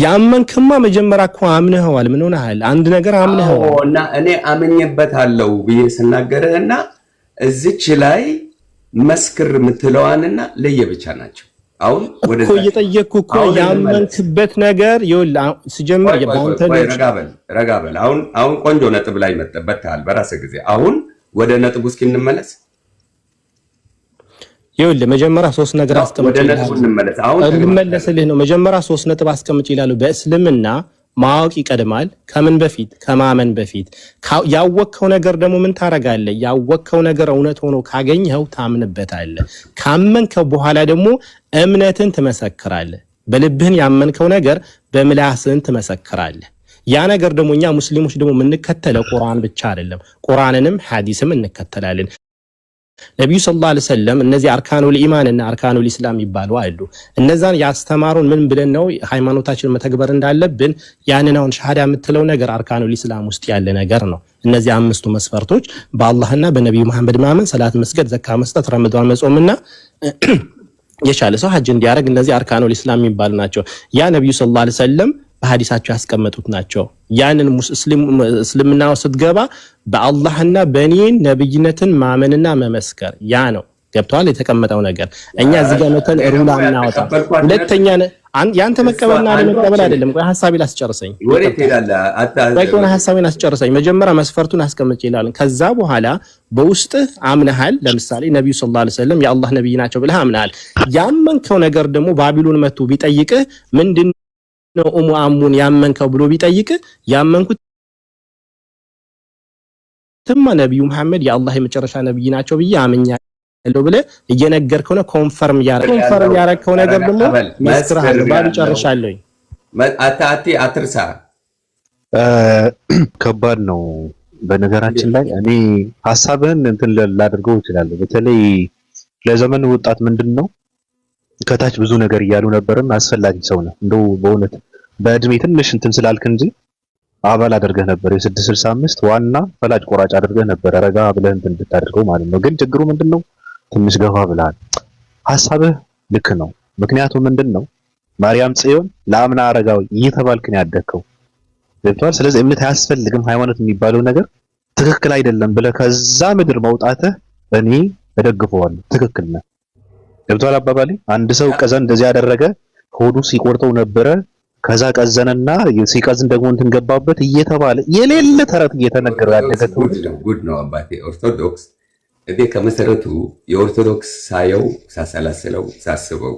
ያመንክማ መጀመሪያ እኮ አምነኸዋል። ምን ሆነሃል? አንድ ነገር አምነኸዋል እና እኔ አምኜበታለሁ ብዬ ስናገርህና እዚች ላይ መስክር የምትለዋንና ለየብቻ ናቸው። አሁን ወደ እኮ እየጠየቅኩ እኮ ያመንክበት ነገር ይኸውልህ፣ ሲጀምር የባንተ ረጋ በል። አሁን ቆንጆ ነጥብ ላይ መጥተሃል በራስህ ጊዜ። አሁን ወደ ነጥቡ እስኪ እንመለስ። ይኸውልህ መጀመሪያ 3 ነገር አስቀምጬ ወደ ነጥቡ እንመለስ። አሁን ልመለስልህ ነው። መጀመሪያ 3 ነጥብ አስቀምጬ ይላሉ። በእስልምና ማወቅ ይቀድማል ከምን በፊት? ከማመን በፊት። ያወቅከው ነገር ደግሞ ምን ታረጋለህ? ያወቅከው ነገር እውነት ሆኖ ካገኘኸው ታምንበታለህ። ካመንከው በኋላ ደግሞ እምነትን ትመሰክራለህ። በልብህን ያመንከው ነገር በምላስህን ትመሰክራለህ። ያ ነገር ደግሞ እኛ ሙስሊሞች ደግሞ የምንከተለው ቁርአን ብቻ አይደለም፣ ቁርአንንም ሐዲስም እንከተላለን። ነብዩ ሰለላሁ ዐለይሂ ወሰለም እነዚህ አርካኑል ኢማን እና አርካኑል ኢስላም ይባሉ አሉ። እነዛን ያስተማሩን ምን ብለን ነው ሃይማኖታችንን መተግበር እንዳለብን? ያንን አሁን ሸሃዳ የምትለው ነገር አርካኑል ኢስላም ውስጥ ያለ ነገር ነው። እነዚህ 5ቱ መስፈርቶች በአላህና በነብዩ መሐመድ ማመን፣ ሰላት መስገድ፣ ዘካ መስጠት፣ ረመዳን መጾምና የቻለ ሰው ሐጅ እንዲያደርግ እነዚህ አርካኑል ኢስላም የሚባሉ ናቸው። ያ ነብዩ ሰለላሁ ዐለይሂ ወሰለም በሐዲሳቸው ያስቀመጡት ናቸው። ያንን እስልምና ስትገባ በአላህና በእኔ ነብይነትን ማመንና መመስከር ያ ነው። ገብቷል? የተቀመጠው ነገር እኛ እዚህ ጋር መተን ሩላ እናወጣ። ሁለተኛ ያንተ መቀበልና አለመቀበል አይደለም። ቆይ ሐሳቤን አስጨርሰኝ። ወዴት ትሄዳለህ? ቆይ ሐሳቤን አስጨርሰኝ። መጀመሪያ መስፈርቱን አስቀምጬ ይላል። ከዛ በኋላ በውስጥህ አምነሃል። ለምሳሌ ነብዩ ሰለላሁ ዐለይሂ ወሰለም የአላህ ነብይ ናቸው ብለህ አምነሃል። ያመንከው ነገር ደግሞ ባቢሎን መጥቶ ቢጠይቅህ ምንድን ነው አሙን ያመንከው ብሎ ቢጠይቅ ያመንኩት ነብዩ መሐመድ የአላህ የመጨረሻ ነብይ ናቸው ብዬ አምኛለሁ ብለህ እየነገርከው ነው። ኮንፈርም ያረከው ነገር ደግሞ መስክረሃል። ባሉ ጨርሻለሁ። አትርሳ። ከባድ ነው። በነገራችን ላይ እኔ ሐሳብህን እንትን ላደርገው እችላለሁ። በተለይ ለዘመን ወጣት ምንድነው ከታች ብዙ ነገር እያሉ ነበርና አስፈላጊ ሰው ነው። እንደው በእውነት በእድሜ ትንሽ እንትን ስላልክ እንጂ አባል አድርገህ ነበር። የ665 ዋና ፈላጭ ቆራጭ አድርገህ ነበር። ረጋ ብለህ እንትን እንድታደርገው ማለት ነው። ግን ችግሩ ምንድነው? ትንሽ ገፋ ብለሃል። ሐሳብህ ልክ ነው። ምክንያቱም ምንድነው ማርያም ጽዮን ለአምና አረጋዊ እየተባልክ ነው ያደግከው። ገብቶሃል? ስለዚህ እምነት አያስፈልግም፣ ሃይማኖት የሚባለው ነገር ትክክል አይደለም ብለህ ከዛ ምድር መውጣትህ እኔ እደግፈዋለሁ። ትክክል ነህ። ገብቷል አባባሌ? አንድ ሰው ቀዘን እንደዚህ ያደረገ ሆዱ ሲቆርጠው ነበረ። ከዛ ቀዘነና ሲቀዝን ደግሞ እንትን ገባበት እየተባለ የሌለ ተረት እየተነገረ ያደገ ጉድ ነው አባቴ። ኦርቶዶክስ እዴ ከመሰረቱ የኦርቶዶክስ ሳየው ሳሰላስለው ሳስበው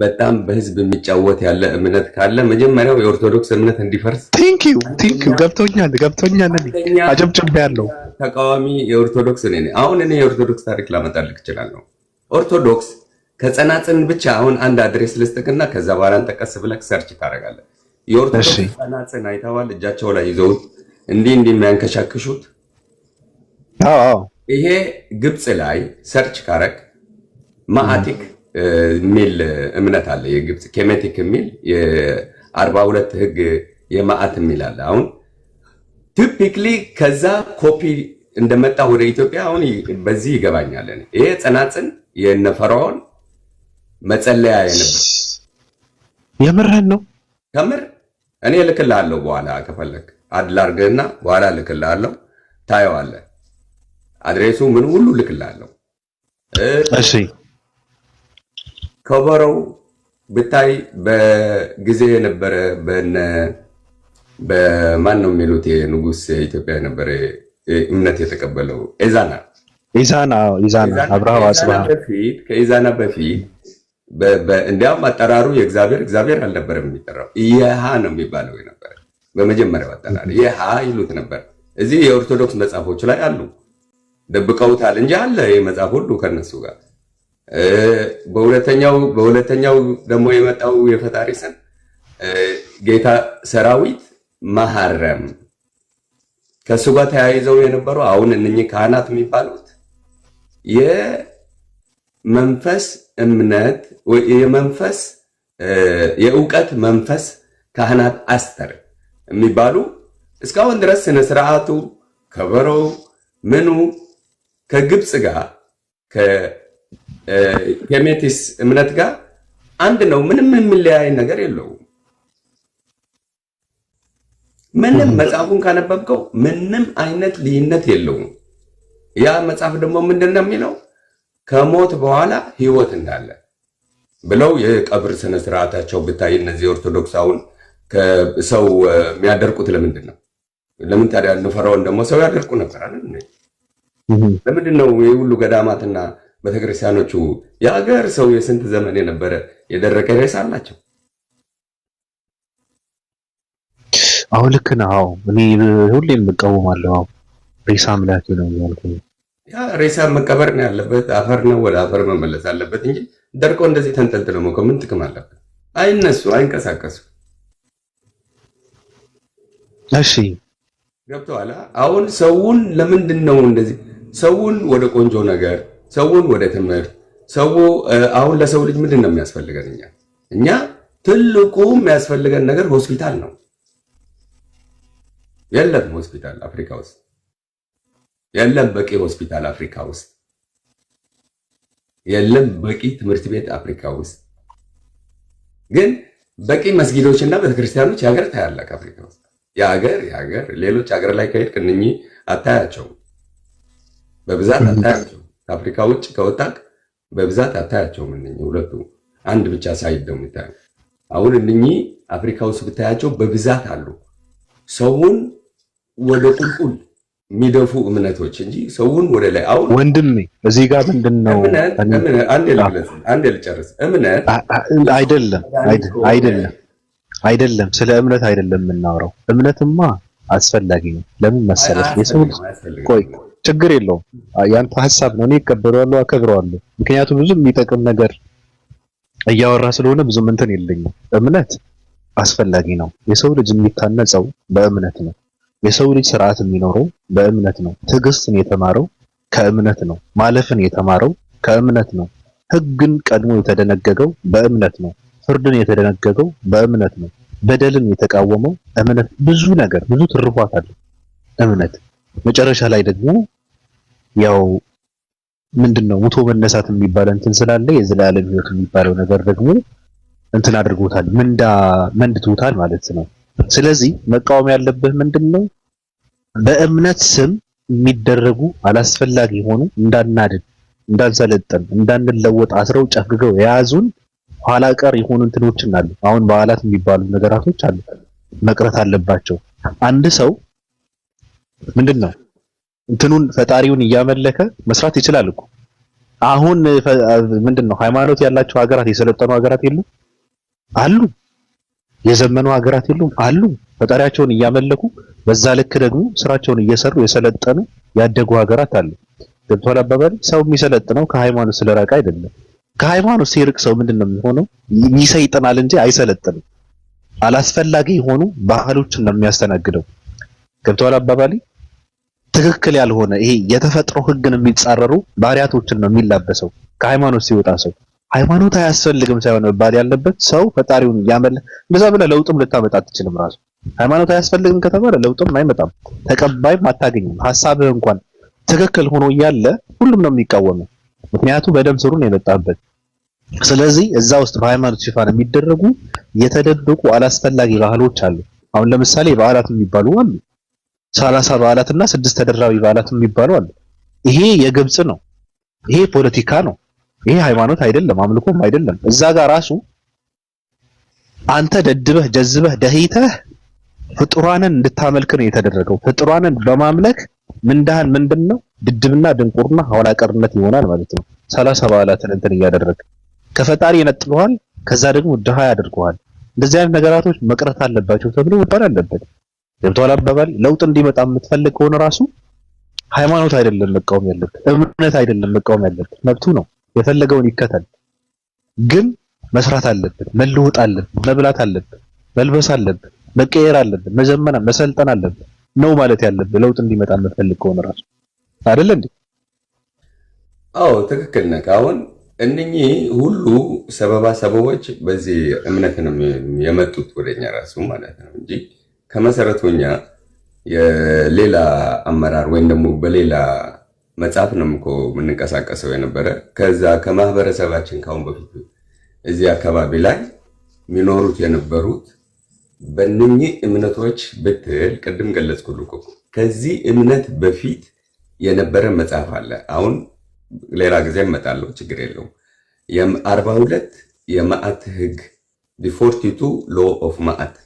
በጣም በህዝብ የሚጫወት ያለ እምነት ካለ መጀመሪያው የኦርቶዶክስ እምነት እንዲፈርስ ቴንኪው ገብቶኛል። አጨብጭቤ ያለው ተቃዋሚ የኦርቶዶክስ ነኝ። አሁን እኔ የኦርቶዶክስ ታሪክ ላመጣልህ እችላለሁ። ኦርቶዶክስ ከጸናጽን ብቻ አሁን አንድ አድሬስ ልስጥቅና ከዛ በኋላ እንጠቀስ ብለህ ሰርች ታደርጋለህ። የኦርቶዶክስ ጸናጽን አይተዋል? እጃቸው ላይ ይዘውት እንዲህ የሚያንከሻክሹት። ይሄ ግብፅ ላይ ሰርች ካረግ ማአቲክ የሚል እምነት አለ። የግብፅ ኬሜቲክ የሚል የ42 ህግ የማአት የሚል አለ። አሁን ቲፒክሊ ከዛ ኮፒ እንደመጣ ወደ ኢትዮጵያ አሁን በዚህ ይገባኛል። ይሄ ጸናጽን የነ ፈርዖን መጸለያ የነበር የምርህን ነው? ከምር እኔ ልክልሃለሁ። በኋላ ከፈለክ አድላርገና በኋላ ልክልሃለሁ፣ ታየዋለህ። አድሬሱ ምን ሁሉ ልክልሃለሁ። እሺ ከበረው ብታይ በጊዜ የነበረ በማን ነው የሚሉት የንጉስ ኢትዮጵያ የነበረ እምነት የተቀበለው ኢዛና አብርሃ አጽብሃ ከኢዛና በፊት እንዲያውም አጠራሩ እግዚአብሔር አልነበረም የሚጠራው የሃ ነው የሚባለው የነበረ በመጀመሪያው አጠራር የሃ ይሉት ነበር። እዚህ የኦርቶዶክስ መጽሐፎች ላይ አሉ፣ ደብቀውታል እንጂ አለ የመጽሐፍ ሁሉ ከነሱ ጋር። በሁለተኛው ደግሞ የመጣው የፈጣሪ ስም ጌታ ሰራዊት መሐረም ከሱ ጋር ተያይዘው የነበሩ አሁን እነኚህ ካህናት የሚባሉት የመንፈስ እምነት የመንፈስ የእውቀት መንፈስ ካህናት አስተር የሚባሉ እስካሁን ድረስ ስነ ስርዓቱ ከበሮው ምኑ ከግብፅ ጋር ከኬሜቲስ እምነት ጋር አንድ ነው። ምንም የሚለያይ ነገር የለውም። ምንም መጽሐፉን ካነበብከው ምንም አይነት ልዩነት የለውም። ያ መጽሐፍ ደግሞ ምንድነው የሚለው? ከሞት በኋላ ህይወት እንዳለ ብለው የቀብር ስነ ስርዓታቸው ብታይ እነዚህ ኦርቶዶክሳውን ከሰው የሚያደርቁት ለምንድን ነው? ለምን ታዲያ ፈርዖን ደግሞ ሰው ያደርቁ ነበር አይደል? ለምንድን ነው የሁሉ ገዳማትና ቤተክርስቲያኖቹ የሀገር ሰው የስንት ዘመን የነበረ የደረቀ ሬሳ አላቸው? አሁን ልክ ነው። እኔ ሁሌም እቃወማለሁ። ሬሳ አምላኪ ነው ያልኩኝ። ያ ሬሳ መቀበር ነው ያለበት፣ አፈር ነው ወደ አፈር መመለስ አለበት እንጂ ደርቆ እንደዚህ ተንጠልጥሎ መቆም ምን ጥቅም አለበት? አይነሱ፣ አይንቀሳቀሱ። እሺ ገብቶሃል? አሁን ሰውን ለምንድን ነው እንደዚህ ሰውን ወደ ቆንጆ ነገር፣ ሰውን ወደ ትምህርት፣ ሰው አሁን ለሰው ልጅ ምንድን ነው የሚያስፈልገን? እኛ ትልቁ የሚያስፈልገን ነገር ሆስፒታል ነው። የለም ሆስፒታል አፍሪካ ውስጥ የለም። በቂ ሆስፒታል አፍሪካ ውስጥ የለም። በቂ ትምህርት ቤት አፍሪካ ውስጥ ግን በቂ መስጊዶችና ቤተክርስቲያኖች የሀገር ታያለህ። አፍሪካ ውስጥ የሀገር ሌሎች ሀገር ላይ ከሄድክ እነኚህ አታያቸው፣ በብዛት አታያቸው። ከአፍሪካ ውጭ ከወጣክ በብዛት አታያቸውም። እነኚህ ሁለቱ አንድ ብቻ ሳይድ ነው የምታየው። አሁን እነኚህ አፍሪካ ውስጥ ብታያቸው በብዛት አሉ። ሰውን ወደ ቁልቁል የሚደፉ እምነቶች እንጂ ሰውን ወደ ላይ። አሁን ወንድሜ እዚህ ጋር ምንድነው አንዴ ልጨርስ። እምነት አይደለም ስለ እምነት አይደለም የምናወራው። እምነትማ አስፈላጊ ነው። ለምን መሰለህ? የሰው ልጅ ቆይ ችግር የለውም። ያንተ ሐሳብ ነው፣ እኔ እቀበለዋለሁ፣ አከብረዋለሁ። ምክንያቱም ብዙ የሚጠቅም ነገር እያወራ ስለሆነ ብዙም እንትን የለኝም። እምነት አስፈላጊ ነው። የሰው ልጅ የሚታነጸው በእምነት ነው። የሰው ልጅ ስርዓት የሚኖረው በእምነት ነው። ትዕግስትን የተማረው ከእምነት ነው። ማለፍን የተማረው ከእምነት ነው። ሕግን ቀድሞ የተደነገገው በእምነት ነው። ፍርድን የተደነገገው በእምነት ነው። በደልን የተቃወመው እምነት። ብዙ ነገር ብዙ ትርፋት አለ እምነት። መጨረሻ ላይ ደግሞ ያው ምንድነው ሙቶ መነሳት የሚባል እንትን ስላለ የዘላለም ሕይወት የሚባለው ነገር ደግሞ እንትን አድርጎታል፣ መንድቶታል ማለት ነው። ስለዚህ መቃወም ያለብህ ምንድነው? በእምነት ስም የሚደረጉ አላስፈላጊ ሆኑ እንዳናድን፣ እንዳንሰለጠን፣ እንዳንለወጥ አስረው ጨፍግገው የያዙን ኋላ ቀር የሆኑ እንትኖችን አሉ። አሁን በዓላት የሚባሉ ነገራቶች አሉ፣ መቅረት አለባቸው። አንድ ሰው ምንድነው እንትኑን ፈጣሪውን እያመለከ መስራት ይችላል እኮ። አሁን ምንድነው ሃይማኖት ያላቸው ሀገራት የሰለጠኑ ሀገራት የሉም አሉ። የዘመኑ ሀገራት የሉም አሉ። ፈጣሪያቸውን እያመለኩ በዛ ልክ ደግሞ ስራቸውን እየሰሩ የሰለጠኑ ያደጉ ሀገራት አሉ። ገብቶሃል አባባል? ሰው የሚሰለጥነው ከሃይማኖት ስለራቀ አይደለም። ከሃይማኖት ሲርቅ ሰው ምንድነው የሚሆነው? ይሰይጥናል እንጂ አይሰለጥንም። አላስፈላጊ የሆኑ ባህሎችን ነው የሚያስተናግደው። ገብቶሃል አባባል? ትክክል ያልሆነ ይሄ የተፈጥሮ ህግን የሚጻረሩ ባህሪያቶችን ነው የሚላበሰው ከሃይማኖት ሲወጣ ሰው። ሃይማኖት አያስፈልግም ሳይሆን መባል ያለበት ሰው ፈጣሪውን ያመለ እንደዛ ብለህ ለውጥም ልታመጣ አትችልም። ራሱ ሃይማኖት አያስፈልግም ከተባለ ለውጥም አይመጣም፣ ተቀባይም አታገኝም። ሐሳብህ እንኳን ትክክል ሆኖ እያለ ሁሉም ነው የሚቃወመው፣ ምክንያቱም በደም ስሩ ነው የመጣበት። ስለዚህ እዛ ውስጥ በሃይማኖት ሽፋን የሚደረጉ የተደበቁ አላስፈላጊ ባህሎች አሉ። አሁን ለምሳሌ በዓላት የሚባሉ አሉ፣ 30 በዓላትና 6 ተደራቢ በዓላት የሚባሉ አሉ። ይሄ የግብጽ ነው፣ ይሄ ፖለቲካ ነው። ይሄ ሃይማኖት አይደለም፣ አምልኮም አይደለም። እዛ ጋር ራሱ አንተ ደድበህ ጀዝበህ ደህይተህ ፍጡራንን እንድታመልክ ነው የተደረገው። ፍጡራንን በማምለክ ምንዳህን ምንድነው? ድድብና ድንቁርና ኋላ ቀርነት ይሆናል ማለት ነው። 30 በዓላትን እንትን እያደረገ ከፈጣሪ ይነጥለዋል፣ ከዛ ደግሞ ድሃ ያደርገዋል። እንደዚህ አይነት ነገራቶች መቅረት አለባቸው ተብሎ መባል አለበት። ገብቶሃል አባባል? ለውጥ እንዲመጣ የምትፈልግ ከሆነ ራሱ ሃይማኖት አይደለም መቃወም ያለበት፣ እምነት አይደለም መቃወም ያለበት፣ መብቱ ነው። የፈለገውን ይከተል። ግን መስራት አለበት፣ መለወጥ አለበት፣ መብላት አለበት፣ መልበስ አለበት፣ መቀየር አለበት፣ መዘመና መሰልጠን አለበት ነው ማለት ያለበት። ለውጥ እንዲመጣ የምትፈልግ ከሆነ ራሱ አይደል እንዴ? አዎ ትክክል ነህ። አሁን እነኚህ ሁሉ ሰበቦች በዚህ እምነት ነው የመጡት ወደኛ ራሱ ማለት ነው እንጂ ከመሰረቱኛ የሌላ አመራር ወይም ደግሞ በሌላ መጽሐፍ ነው እኮ የምንንቀሳቀሰው የነበረ። ከዛ ከማህበረሰባችን ካሁን በፊት እዚህ አካባቢ ላይ የሚኖሩት የነበሩት በእነኚህ እምነቶች ብትል ቅድም ገለጽኩልህ እኮ ከዚህ እምነት በፊት የነበረ መጽሐፍ አለ። አሁን ሌላ ጊዜ እመጣለሁ፣ ችግር የለውም። የ42 የመዓት ህግ the 42 law of መዓት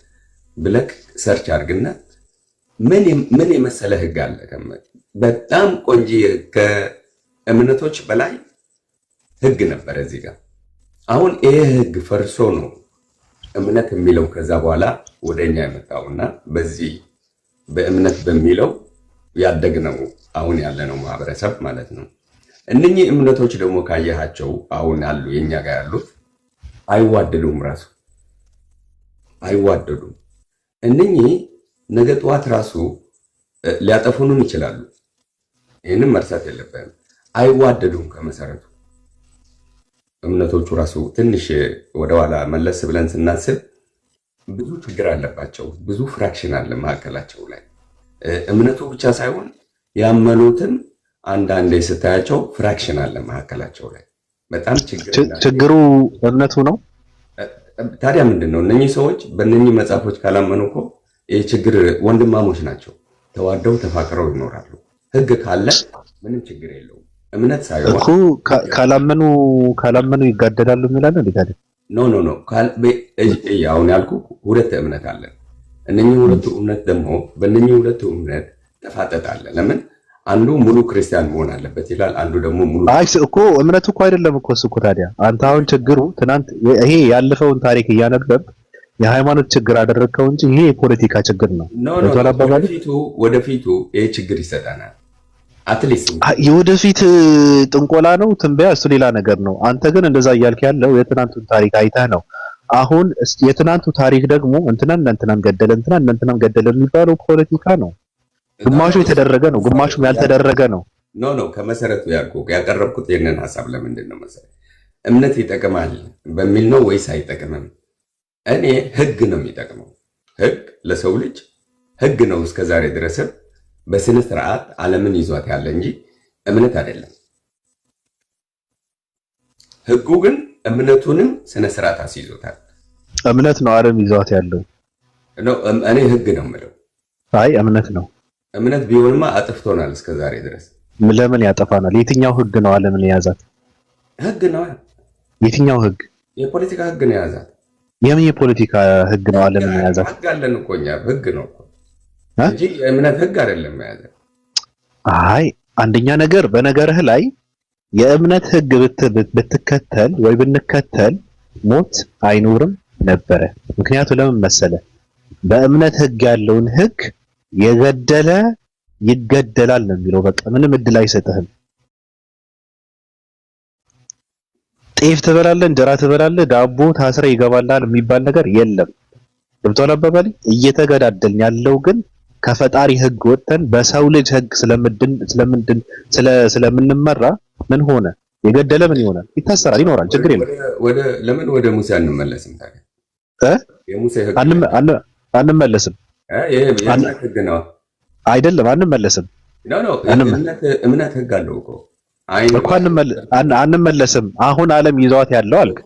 ብለክ ሰርች አድርግና ምን የመሰለ ህግ አለ። በጣም ቆንጆ ከእምነቶች በላይ ህግ ነበረ እዚህ ጋር። አሁን ይሄ ህግ ፈርሶ ነው እምነት የሚለው ከዛ በኋላ ወደኛ የመጣውና በዚህ በእምነት በሚለው ያደግነው አሁን ያለነው ማህበረሰብ ማለት ነው። እነኚህ እምነቶች ደግሞ ካየሃቸው አሁን ያሉ የኛ ጋር ያሉት አይዋደዱም፣ ራሱ አይዋደዱም። እነኚህ ነገ ጠዋት ራሱ ሊያጠፉንም ይችላሉ። ይህንን መርሳት የለብንም። አይዋደዱም ከመሰረቱ እምነቶቹ ራሱ ትንሽ ወደኋላ መለስ ብለን ስናስብ ብዙ ችግር አለባቸው። ብዙ ፍራክሽን አለ መካከላቸው ላይ። እምነቱ ብቻ ሳይሆን ያመኑትም አንዳንዴ ስታያቸው ፍራክሽን አለ መካከላቸው ላይ። በጣም ችግሩ እምነቱ ነው። ታዲያ ምንድን ነው? እነኚህ ሰዎች በእነኚህ መጽሐፎች ካላመኑ እኮ ይህ ችግር ወንድማሞች ናቸው። ተዋደው ተፋቅረው ይኖራሉ። ህግ ካለ ምንም ችግር የለውም። እምነት ሳይሆን እኮ ካላመኑ ይጋደላሉ የሚላል እንዴ? ታዲያ ኖ አሁን ያልኩ ሁለት እምነት አለ። እነኚህ ሁለቱ እምነት ደግሞ በእነኚህ ሁለቱ እምነት ተፋጠጣለ። ለምን አንዱ ሙሉ ክርስቲያን መሆን አለበት ይላል፣ አንዱ ደግሞ ሙሉ እኮ እምነቱ እኮ አይደለም እኮ እሱ እኮ። ታዲያ አንተ አሁን ችግሩ ትናንት ይሄ ያለፈውን ታሪክ እያነበብ የሃይማኖት ችግር አደረግከው እንጂ ይሄ የፖለቲካ ችግር ነው። ወደፊቱ ይሄ ችግር ይሰጠናል። አትሊስት የወደፊት ጥንቆላ ነው ትንበያ፣ እሱ ሌላ ነገር ነው። አንተ ግን እንደዛ እያልክ ያለው የትናንቱን ታሪክ አይተህ ነው። አሁን የትናንቱ ታሪክ ደግሞ እንትናን ገደለ የሚባለው ፖለቲካ ነው። ግማሹ የተደረገ ነው፣ ግማሹም ያልተደረገ ነው። ኖ ከመሰረቱ ያቀረብኩት ይህንን ሀሳብ ለምንድን ነው መሰለህ? እምነት ይጠቅማል በሚል ነው ወይስ አይጠቅምም? እኔ ህግ ነው የሚጠቅመው። ህግ ለሰው ልጅ ህግ ነው እስከዛሬ ድረስም በስነ ስርዓት ዓለምን ይዟት ያለ እንጂ እምነት አይደለም። ህጉ ግን እምነቱንም ስነ ስርዓት አስይዞታል። እምነት ነው ዓለም ይዟት ያለው። እኔ ህግ ነው የምለው። አይ እምነት ነው። እምነት ቢሆንማ አጥፍቶናል እስከዛሬ ድረስ። ለምን ያጠፋናል? የትኛው ህግ ነው ዓለምን የያዛት? ህግ ነው። የትኛው ህግ? የፖለቲካ ህግ ነው የያዛት። የምን የፖለቲካ ህግ ነው ዓለምን የያዛት? ህግ አለን እኮ እኛ። ህግ ነው እንጂ የእምነት ህግ አይደለም የያዘው። አይ አንደኛ ነገር በነገርህ ላይ የእምነት ህግ ብትከተል ወይ ብንከተል ሞት አይኖርም ነበረ። ምክንያቱም ለምን መሰለ? በእምነት ህግ ያለውን ህግ የገደለ ይገደላል ነው የሚለው። በቃ ምንም እድል አይሰጥህም። ጤፍ ትበላለህ፣ እንጀራ ትበላለህ፣ ዳቦ ታስረ ይገባላል የሚባል ነገር የለም። ገብቶሃል አባባሌ? እየተገዳደልን ያለው ግን ከፈጣሪ ህግ ወጥተን በሰው ልጅ ህግ ስለምንመራ ምን ሆነ? የገደለ ምን ይሆናል? ይታሰራል፣ ይኖራል፣ ችግር የለም። ለምን ወደ ሙሴ አንመለስም ታዲያ? የሙሴ ህግ አንመለስም። ህግ ነው አይደለም? አንመለስም። እምነት ህግ አለው እኮ አንመለስም። አሁን ዓለም ይዟት ያለው አልክ፣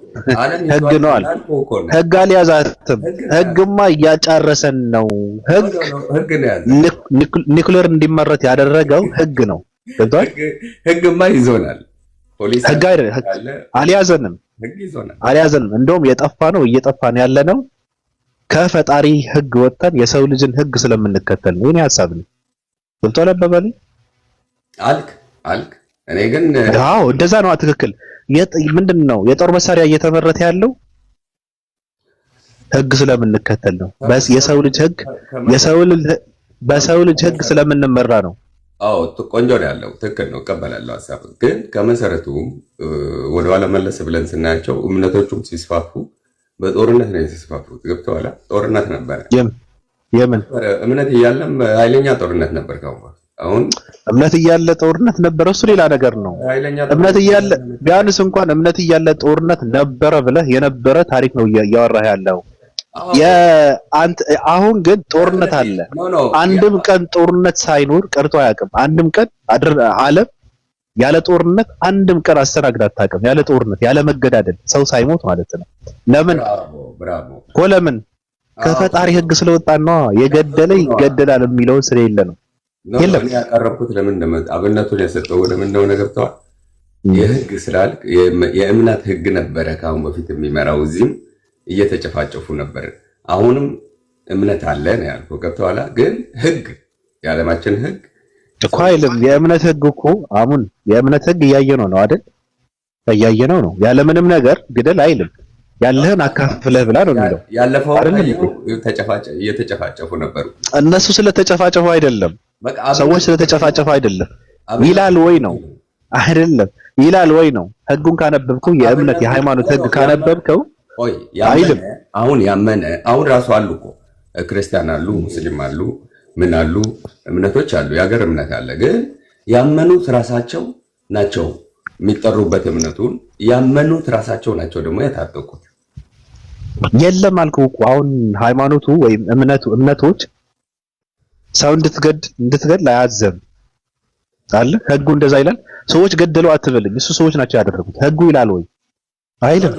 ህግ ነው አልክ። ህግ አልያዛትም። ህግማ እያጫረሰን ነው። ህግ ኒውክሌር እንዲመረት ያደረገው ህግ ነው። ገብቷል? ህግማ ይዞናል። ህግ አልያዘንም። እንደውም እየጠፋን ያለ ነው ከፈጣሪ ህግ ወጥተን የሰው ልጅን ህግ ስለምንከተል ነው። የኔ ሐሳብ ነው። ገብቷል አባባሌ? አልክ እኔ ግን እንደዛ ነው። ትክክል። ምንድነው የጦር መሳሪያ እየተመረተ ያለው ህግ ስለምንከተል ነው። የሰው ልጅ ህግ በሰው ልጅ ህግ ስለምንመራ ነው። ቆንጆ ነው ያለው። ትክክል ነው፣ እቀበላለሁ ሐሳብ። ግን ከመሰረቱ ወደኋላ መለስ ብለን ስናያቸው እምነቶቹም ሲስፋፉ በጦርነት ነው የተስፋፉት። ገብተዋል? ጦርነት ነበረ። የምን እምነት እያለም ኃይለኛ ጦርነት ነበር። አሁን እምነት እያለ ጦርነት ነበረ፣ እሱ ሌላ ነገር ነው። እምነት እያለ ቢያንስ እንኳን እምነት እያለ ጦርነት ነበረ ብለህ የነበረ ታሪክ ነው እያወራህ ያለው። አሁን ግን ጦርነት አለ። አንድም ቀን ጦርነት ሳይኖር ቀርቶ አያውቅም። አንድም ቀን ዓለም ያለ ጦርነት አንድም ቀን አስተናግዳ አታውቅም። ያለ ጦርነት ያለ መገዳደል ሰው ሳይሞት ማለት ነው። ለምን እኮ ለምን ከፈጣሪ ህግ ስለወጣን ነው። የገደለ ይገደላል የሚለው ስለሌለ ነው። የለም እኔ ያቀረብኩት ለምን አብነቱን የሰጠው ለምን እንደሆነ ገብተዋል። የህግ ስላልክ የእምነት ህግ ነበረ ካሁን በፊት የሚመራው እዚህም እየተጨፋጨፉ ነበር። አሁንም እምነት አለ ነው ያልኩህ። ገብተዋል። ግን ህግ የዓለማችን ህግ እኮ አይልም። የእምነት ህግ እኮ አሁን የእምነት ህግ እያየነው ነው አይደል? እያየነው ነው። ያለምንም ነገር ግደል አይልም። ያለህን አካፍለህ ብላ ነው የሚለው። ያለፈው እየተጨፋጨፉ ነበሩ። እነሱ ስለተጨፋጨፉ አይደለም፣ ሰዎች ስለተጨፋጨፉ አይደለም። ይላል ወይ ነው አይደለም? ይላል ወይ ነው? ህጉን ካነበብከው የእምነት የሃይማኖት ህግ ካነበብከው አይልም። አሁን ያመነ አሁን ራሱ አሉ እኮ ክርስቲያን አሉ፣ ሙስሊም አሉ፣ ምን አሉ፣ እምነቶች አሉ፣ የሀገር እምነት አለ። ግን ያመኑት ራሳቸው ናቸው የሚጠሩበት እምነቱን ያመኑት ራሳቸው ናቸው ደግሞ የታጠቁት። የለም አልኩህ እኮ አሁን ሃይማኖቱ ወይም እምነቶች ሰው እንድትገድል አያዘም አለ ህጉ። እንደዛ ይላል። ሰዎች ገደሉ አትበልኝ፣ እሱ ሰዎች ናቸው ያደረጉት። ህጉ ይላል ወይ አይልም።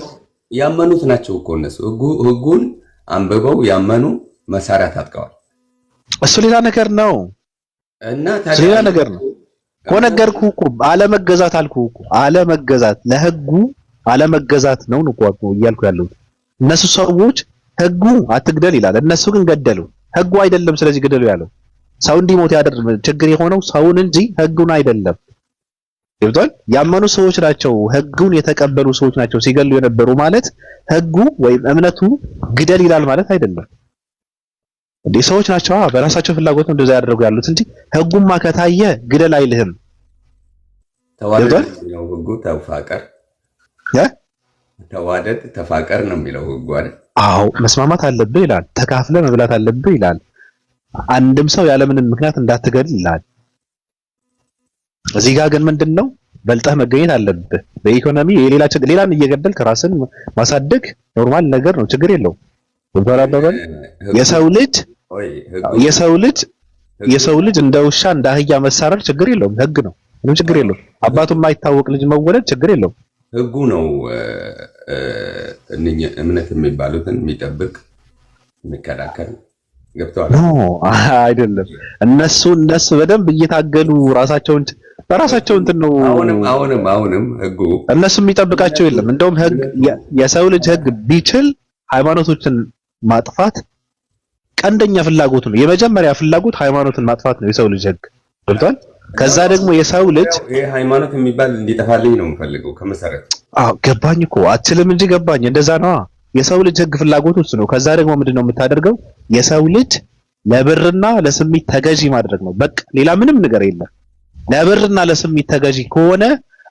ያመኑት ናቸው እኮ እነሱ ህጉን አንብበው ያመኑ መሳሪያ ታጥቀዋል። እሱ ሌላ ነገር ነው እና ሌላ ነገር ነው እኮ ነገርኩህ እኮ። አለመገዛት አልኩህ እኮ አለመገዛት፣ ለህጉ አለመገዛት ነው እኮ እያልኩ ያለሁት። እነሱ ሰዎች ህጉ አትግደል ይላል፣ እነሱ ግን ገደሉ። ህጉ አይደለም ስለዚህ ግደሉ ያለው። ሰው እንዲሞት ያደርግ ችግር የሆነው ሰውን እንጂ ህጉን አይደለም። ይብቷል። ያመኑ ሰዎች ናቸው፣ ህጉን የተቀበሉ ሰዎች ናቸው ሲገሉ የነበሩ ማለት ህጉ ወይም እምነቱ ግደል ይላል ማለት አይደለም። እንዴ ሰዎች ናቸው በራሳቸው ፍላጎት ነው እንደዛ ያደርጉ ያሉት እንጂ ህጉማ ከታየ ግደል አይልህም። ተዋደድ ነው ህጉ። ተዋደድ ተፋቀር ነው የሚለው ህጉ አይደል? አዎ መስማማት አለብህ ይላል። ተካፍለ መብላት አለብህ ይላል። አንድም ሰው ያለምንም ምክንያት እንዳትገድል ይላል። እዚህ ጋር ግን ምንድነው በልጠህ መገኘት አለብህ። በኢኮኖሚ ሌላን እየገደልክ ራስን ማሳደግ ኖርማል ነገር ነው፣ ችግር የለውም። ወልባራበበል የሰው ልጅ እንደ ውሻ እንደ አህያ መሳረር ችግር የለውም፣ ህግ ነው፣ ምንም ችግር የለውም። አባቱ የማይታወቅ ልጅ መወለድ ችግር የለውም፣ ህጉ ነው። እምነት የሚባሉትን የሚጠብቅ የሚከላከል ገብተዋል። አይደለም እነሱ በደንብ እየታገሉ ራሳቸው እንትን ነው። አሁንም ህጉ እነሱ የሚጠብቃቸው የለም። እንደውም ህግ የሰው ልጅ ህግ ቢችል ሃይማኖቶችን ማጥፋት ቀንደኛ ፍላጎቱ ነው። የመጀመሪያ ፍላጎት ሃይማኖትን ማጥፋት ነው የሰው ልጅ ህግ ገብቷል። ከዛ ደግሞ የሰው ልጅ ይሄ ሃይማኖት የሚባል እንዲጠፋልኝ ነው የምፈልገው ከመሰረት። ገባኝ እኮ አትችልም እንጂ ገባኝ። እንደዛ ነው የሰው ልጅ ህግ ፍላጎቱ እሱ ነው። ከዛ ደግሞ ምንድነው የምታደርገው? የሰው ልጅ ለብርና ለስሜት ተገዢ ማድረግ ነው። በቃ ሌላ ምንም ነገር የለም። ለብርና ለስሜት ተገዢ ከሆነ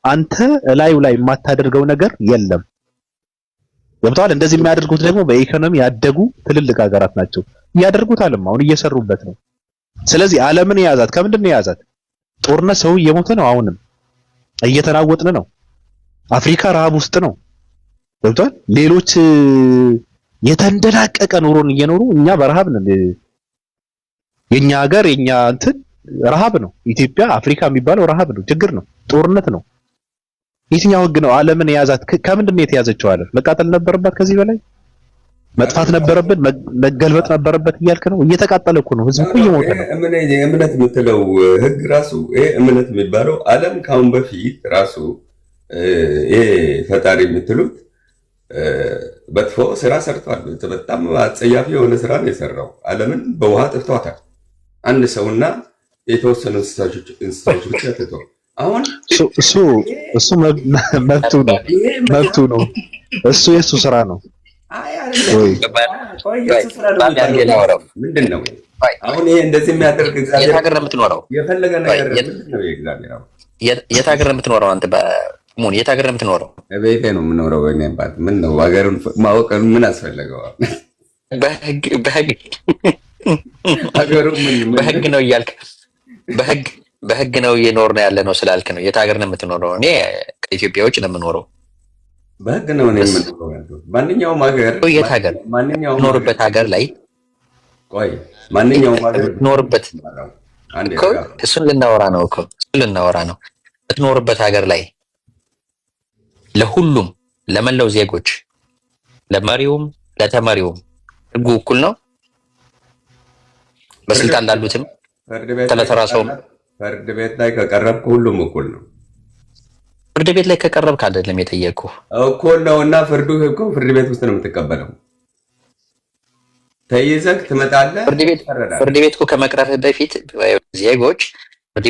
አንተ ላዩ ላይ የማታደርገው ነገር የለም። ገብቷል። እንደዚህ የሚያደርጉት ደግሞ በኢኮኖሚ ያደጉ ትልልቅ ሀገራት ናቸው። ያደርጉታልም፣ አሁን እየሰሩበት ነው። ስለዚህ ዓለምን የያዛት ከምንድን ነው የያዛት? ጦርነት፣ ሰው እየሞተ ነው። አሁንም እየተናወጥን ነው። አፍሪካ ረሃብ ውስጥ ነው። ገብቷል። ሌሎች የተንደላቀቀ ኑሮን እየኖሩ እኛ በረሃብ ነን። የኛ ሀገር የኛ እንትን ረሃብ ነው። ኢትዮጵያ አፍሪካ የሚባለው ረሃብ ነው፣ ችግር ነው፣ ጦርነት ነው። የትኛው ህግ ነው ዓለምን የያዛት? ከምንድን ነው የተያዘችው? ዓለም መቃጠል ነበረባት፣ ከዚህ በላይ መጥፋት ነበረብን፣ መገልበጥ ነበረበት እያልክ ነው። እየተቃጠለ እኮ ነው፣ ህዝብ እኮ እየሞተ ነው። እምነት የምትለው ህግ ራሱ ይሄ እምነት የሚባለው ዓለም ካሁን በፊት ራሱ ይሄ ፈጣሪ የምትሉት በጥፎ ስራ ሰርቷል። በጣም አጸያፊ የሆነ ስራ ነው የሰራው። ዓለምን በውሃ ጥፍቷታል። አንድ ሰውና የተወሰኑ እንስሳዎች ብቻ ትቶ አሁን እሱ መብቱ ነው። እሱ የሱ ስራ ነው። ምንድን ነው አሁን ይሄ እንደዚህ የሚያደርግ? እግዚአብሔር የት ሀገር ነው የምትኖረው? የፈለገ ነገር ነው የእግዚአብሔር። የት ሀገር ነው የምትኖረው አንተ? ሙን የት ሀገር ነው የምትኖረው? ቤቴ ነው የምኖረው። ወይኔ አባት ምን ነው ሀገሩን ማወቅ ምን አስፈለገው? በህግ ነው እያልክ በህግ ነው እየኖርን ያለ ነው ስላልክ ነው። የት ሀገር ነው የምትኖረው? እኔ ከኢትዮጵያ ውጭ ነው የምኖረው። በህግ ነው እኔ የምኖረው። ማንኛውም ሀገር የት ሀገር ኖርበት ሀገር ላይ ማንኛውም ሀገር ኖርበት እሱን ልናወራ ነው እኮ እሱን ልናወራ ነው። በትኖርበት ሀገር ላይ ለሁሉም ለመላው ዜጎች ለመሪውም ለተመሪውም ህጉ እኩል ነው። በስልጣን ላሉትም ተለተራሰውም ፍርድ ቤት ላይ ከቀረብክ ሁሉም እኩል ነው። ፍርድ ቤት ላይ ከቀረብክ አይደለም የጠየቅኩህ እኩል ነውና ፍርዱ እኮ ፍርድ ቤት ውስጥ ነው የምትቀበለው። ተይዘህ ትመጣለህ። ፍርድ ቤት እኮ ከመቅረብህ በፊት ዜጎች ፍርድ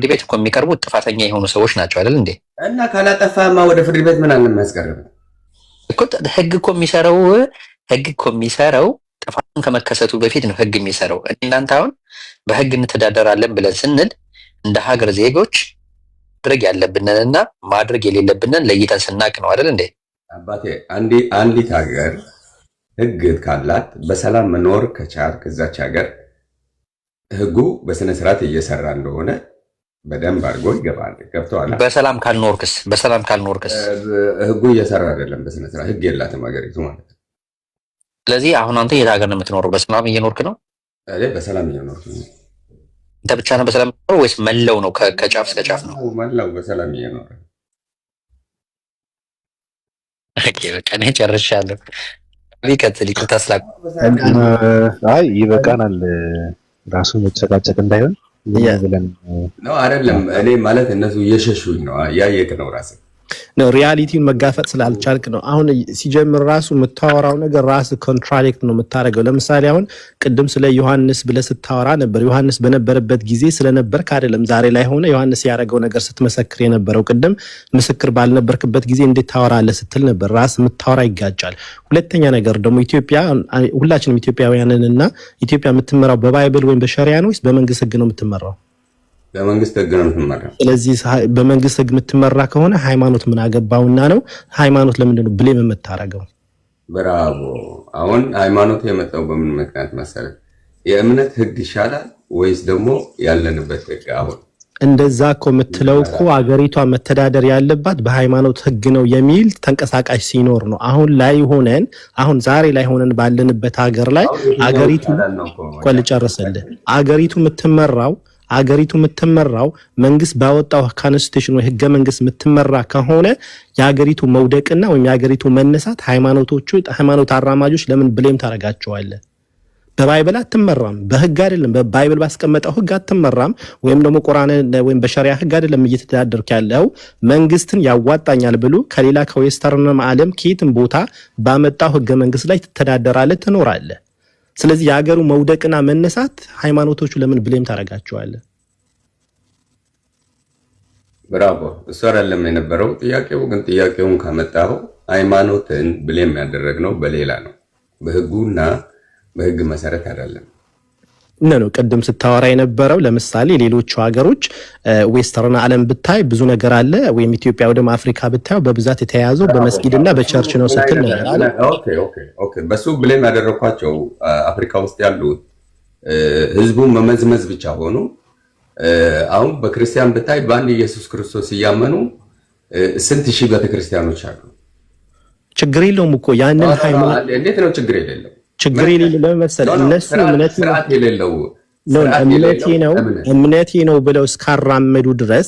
ቤት እኮ የሚቀርቡት ጥፋተኛ የሆኑ ሰዎች ናቸው አይደል እንዴ? እና ካላጠፋማ ወደ ፍርድ ቤት ምን አለ የሚያስቀርብ እኮ። ህግ እኮ የሚሰራው ጥፋቱን ከመከሰቱ በፊት ነው ህግ የሚሰራው። እናንተ አሁን በህግ እንተዳደራለን ብለን ስንል እንደ ሀገር ዜጎች ማድረግ ያለብንንና ማድረግ የሌለብንን ለይተን ስናቅ ነው አይደል እንዴ? አባቴ አንዲት ሀገር ህግ ካላት በሰላም መኖር ከቻልክ እዛች ሀገር ህጉ በስነ ስርዓት እየሰራ እንደሆነ በደንብ አድርጎ ይገባል። ገብቶሃል? በሰላም ካልኖርክስ ህጉ እየሰራ አይደለም በስነ ስርዓት። ህግ የላትም ሀገሪቱ ማለት ነው። ስለዚህ አሁን አንተ የት ሀገር ነው የምትኖረው? በሰላም እየኖርክ ነው? በሰላም እየኖርክ ነው። አንተ ብቻ ነው በሰላም የምትኖረው ወይስ መላው ነው? ከጫፍ እስከ ጫፍ ነው? መላው በሰላም እየኖረ። ኦኬ በቃ እኔ ጨርሻለሁ። ቢቀጥል ይቅርታ አይ ይበቃናል። ራሱ መጨቃጨቅ እንዳይሆን ብለን ነው አይደለም። እኔ ማለት እነሱ እየሸሹኝ ነው። ያየክ ነው ራስህ ነው ሪያሊቲውን መጋፈጥ ስላልቻልክ ነው። አሁን ሲጀምር ራሱ የምታወራው ነገር ራስ ኮንትራዲክት ነው የምታደርገው። ለምሳሌ አሁን ቅድም ስለ ዮሐንስ ብለህ ስታወራ ነበር። ዮሐንስ በነበረበት ጊዜ ስለነበርክ አይደለም ዛሬ ላይ ሆነ ዮሐንስ ያደረገው ነገር ስትመሰክር የነበረው። ቅድም ምስክር ባልነበርክበት ጊዜ እንዴት ታወራለህ ስትል ነበር። ራስ የምታወራ ይጋጫል። ሁለተኛ ነገር ደግሞ ኢትዮጵያ ሁላችንም ኢትዮጵያውያንንና ኢትዮጵያ የምትመራው በባይብል ወይም በሸሪያ ነው ወይስ በመንግስት ህግ ነው የምትመራው? በመንግስት ህግ ነው የምትመራው። ስለዚህ በመንግስት ህግ የምትመራ ከሆነ ሃይማኖት ምን አገባውና ነው? ሃይማኖት ለምንድን ነው ብሌም የምታረገው? ብራቮ። አሁን ሃይማኖት የመጣው በምን ምክንያት መሰለህ? የእምነት ህግ ይሻላል ወይስ ደግሞ ያለንበት ህግ? አሁን እንደዛ እኮ የምትለው እኮ አገሪቷ መተዳደር ያለባት በሃይማኖት ህግ ነው የሚል ተንቀሳቃሽ ሲኖር ነው። አሁን ዛሬ ላይ ሆነን ባለንበት ሀገር ላይ አገሪቱ ልጨርስልህ። አገሪቱ የምትመራው መንግስት ባወጣው ኮንስቲቱሽን ወይ ህገ መንግስት የምትመራ ከሆነ የአገሪቱ መውደቅና ወይም የአገሪቱ መነሳት ሃይማኖት አራማጆች ለምን ብሌም ታደርጋቸዋለህ? በባይብል አትመራም፣ በህግ አይደለም፣ በባይብል ባስቀመጠው ህግ አትመራም፣ ወይም ደግሞ ቁርአን ወይም በሸሪዓ ህግ አይደለም እየተዳደርክ ያለው። መንግስትን ያዋጣኛል ብሎ ከሌላ ከዌስተርን ዓለም ከየትም ቦታ ባመጣው ህገ መንግስት ላይ ትተዳደራለህ፣ ትኖራለህ። ስለዚህ የሀገሩ መውደቅና መነሳት ሃይማኖቶቹ ለምን ብሌም ታደርጋቸዋለህ? ብራቮ። እሱ አይደለም የነበረው ጥያቄው። ግን ጥያቄውን ካመጣው ሃይማኖትን ብሌም ያደረግነው በሌላ ነው፣ በህጉና በህግ መሰረት አይደለም። ነው ቅድም ስታወራ የነበረው። ለምሳሌ ሌሎቹ ሀገሮች ዌስተርን ዓለም ብታይ ብዙ ነገር አለ፣ ወይም ኢትዮጵያ ወደ አፍሪካ ብታይ በብዛት የተያያዘው በመስጊድና በቸርች ነው ስትል ነው። ኦኬ በሱ ብሌም ያደረኳቸው አፍሪካ ውስጥ ያሉት ህዝቡን መመዝመዝ ብቻ ሆኑ። አሁን በክርስቲያን ብታይ በአንድ ኢየሱስ ክርስቶስ እያመኑ ስንት ሺህ ቤተክርስቲያኖች አሉ። ችግር የለውም እኮ ያንን ሃይማኖት እንዴት ነው ችግር የሌለው? ችግር የሌለው መሰለህ እነሱ እምነቴ ነው ብለው እስካራመዱ ድረስ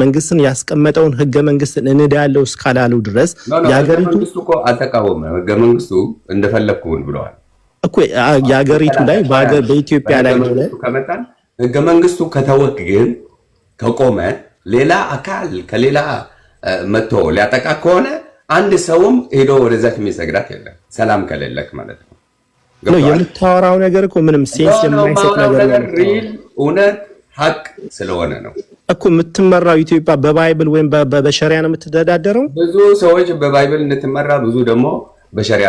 መንግስትን ያስቀመጠውን ህገ መንግስትን እንዳለው እስካላሉ ድረስ የሀገሪቱ እኮ አልተቃወመ። ህገ መንግስቱ እንደፈለግኩን ብለዋል እኮ የሀገሪቱ ላይ በኢትዮጵያ ላይ ከመጣን ህገ መንግስቱ ከተወክ ግን ከቆመ ሌላ አካል ከሌላ መጥቶ ሊያጠቃ ከሆነ አንድ ሰውም ሄዶ ወደዛች የሚሰግዳት የለም፣ ሰላም ከሌለክ ማለት ነው። የምታወራው ነገር እኮ ምንም ሴንስ የማይሰጥ ነገር ነው። ሪል እውነት ሀቅ ስለሆነ ነው እኮ የምትመራው ኢትዮጵያ በባይብል ወይም በሸሪያ ነው የምትተዳደረው። ብዙ ሰዎች በባይብል እንድትመራ፣ ብዙ ደግሞ በሸሪያ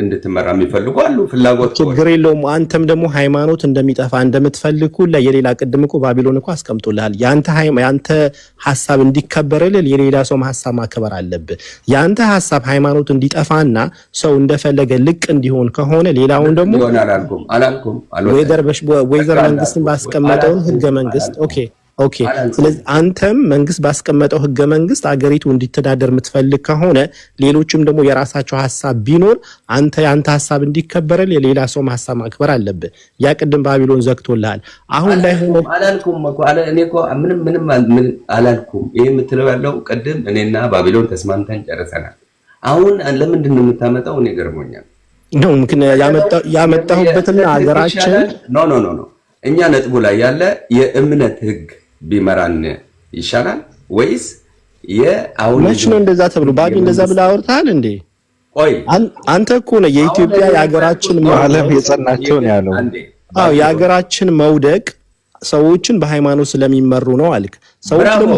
እንድትመራ የሚፈልጉ አሉ። ፍላጎት ችግር የለውም። አንተም ደግሞ ሃይማኖት እንደሚጠፋ እንደምትፈልግ ሁላ የሌላ ቅድም እኮ ባቢሎን እኮ አስቀምጦልሃል። ያንተ ሐሳብ እንዲከበርልህ የሌላ ሰው ሐሳብ ማከበር አለብህ። ያንተ ሐሳብ ሃይማኖት እንዲጠፋና ሰው እንደፈለገ ልቅ እንዲሆን ከሆነ ሌላውን ደግሞ አላልኩም ወይዘር መንግስትን ባስቀመጠውን ህገ መንግስት ኦኬ ኦኬ። ስለዚህ አንተም መንግስት ባስቀመጠው ህገ መንግስት አገሪቱ እንዲተዳደር የምትፈልግ ከሆነ ሌሎችም ደግሞ የራሳቸው ሀሳብ ቢኖር አንተ ያንተ ሀሳብ እንዲከበረል የሌላ ሰው ሀሳብ ማክበር አለብህ። ያ ቅድም ባቢሎን ዘግቶልሃል። አሁን ላይ ሆነ አላልኩም እኮ እኔ እኮ ምንም አላልኩም። ይሄ የምትለው ያለው ቅድም እኔና ባቢሎን ተስማምተን ጨርሰናል። አሁን ለምንድን ነው የምታመጣው? እኔ ገርሞኛል ነው ምክንያት ያመጣሁበትና ሀገራችን ኖ እኛ ነጥቡ ላይ ያለ የእምነት ህግ ቢመራን ይሻላል ወይስ የአሁን መች ነው እንደዛ ተብሎ ባቢ እንደዛ ብላ አውርታል እንዴ? ቆይ አንተ እኮ ነው የኢትዮጵያ የሀገራችን ዓለም የጸናቸው ነው ያለው። አዎ የሀገራችን መውደቅ ሰዎችን በሃይማኖት ስለሚመሩ ነው አልክ። ሰዎች ደግሞ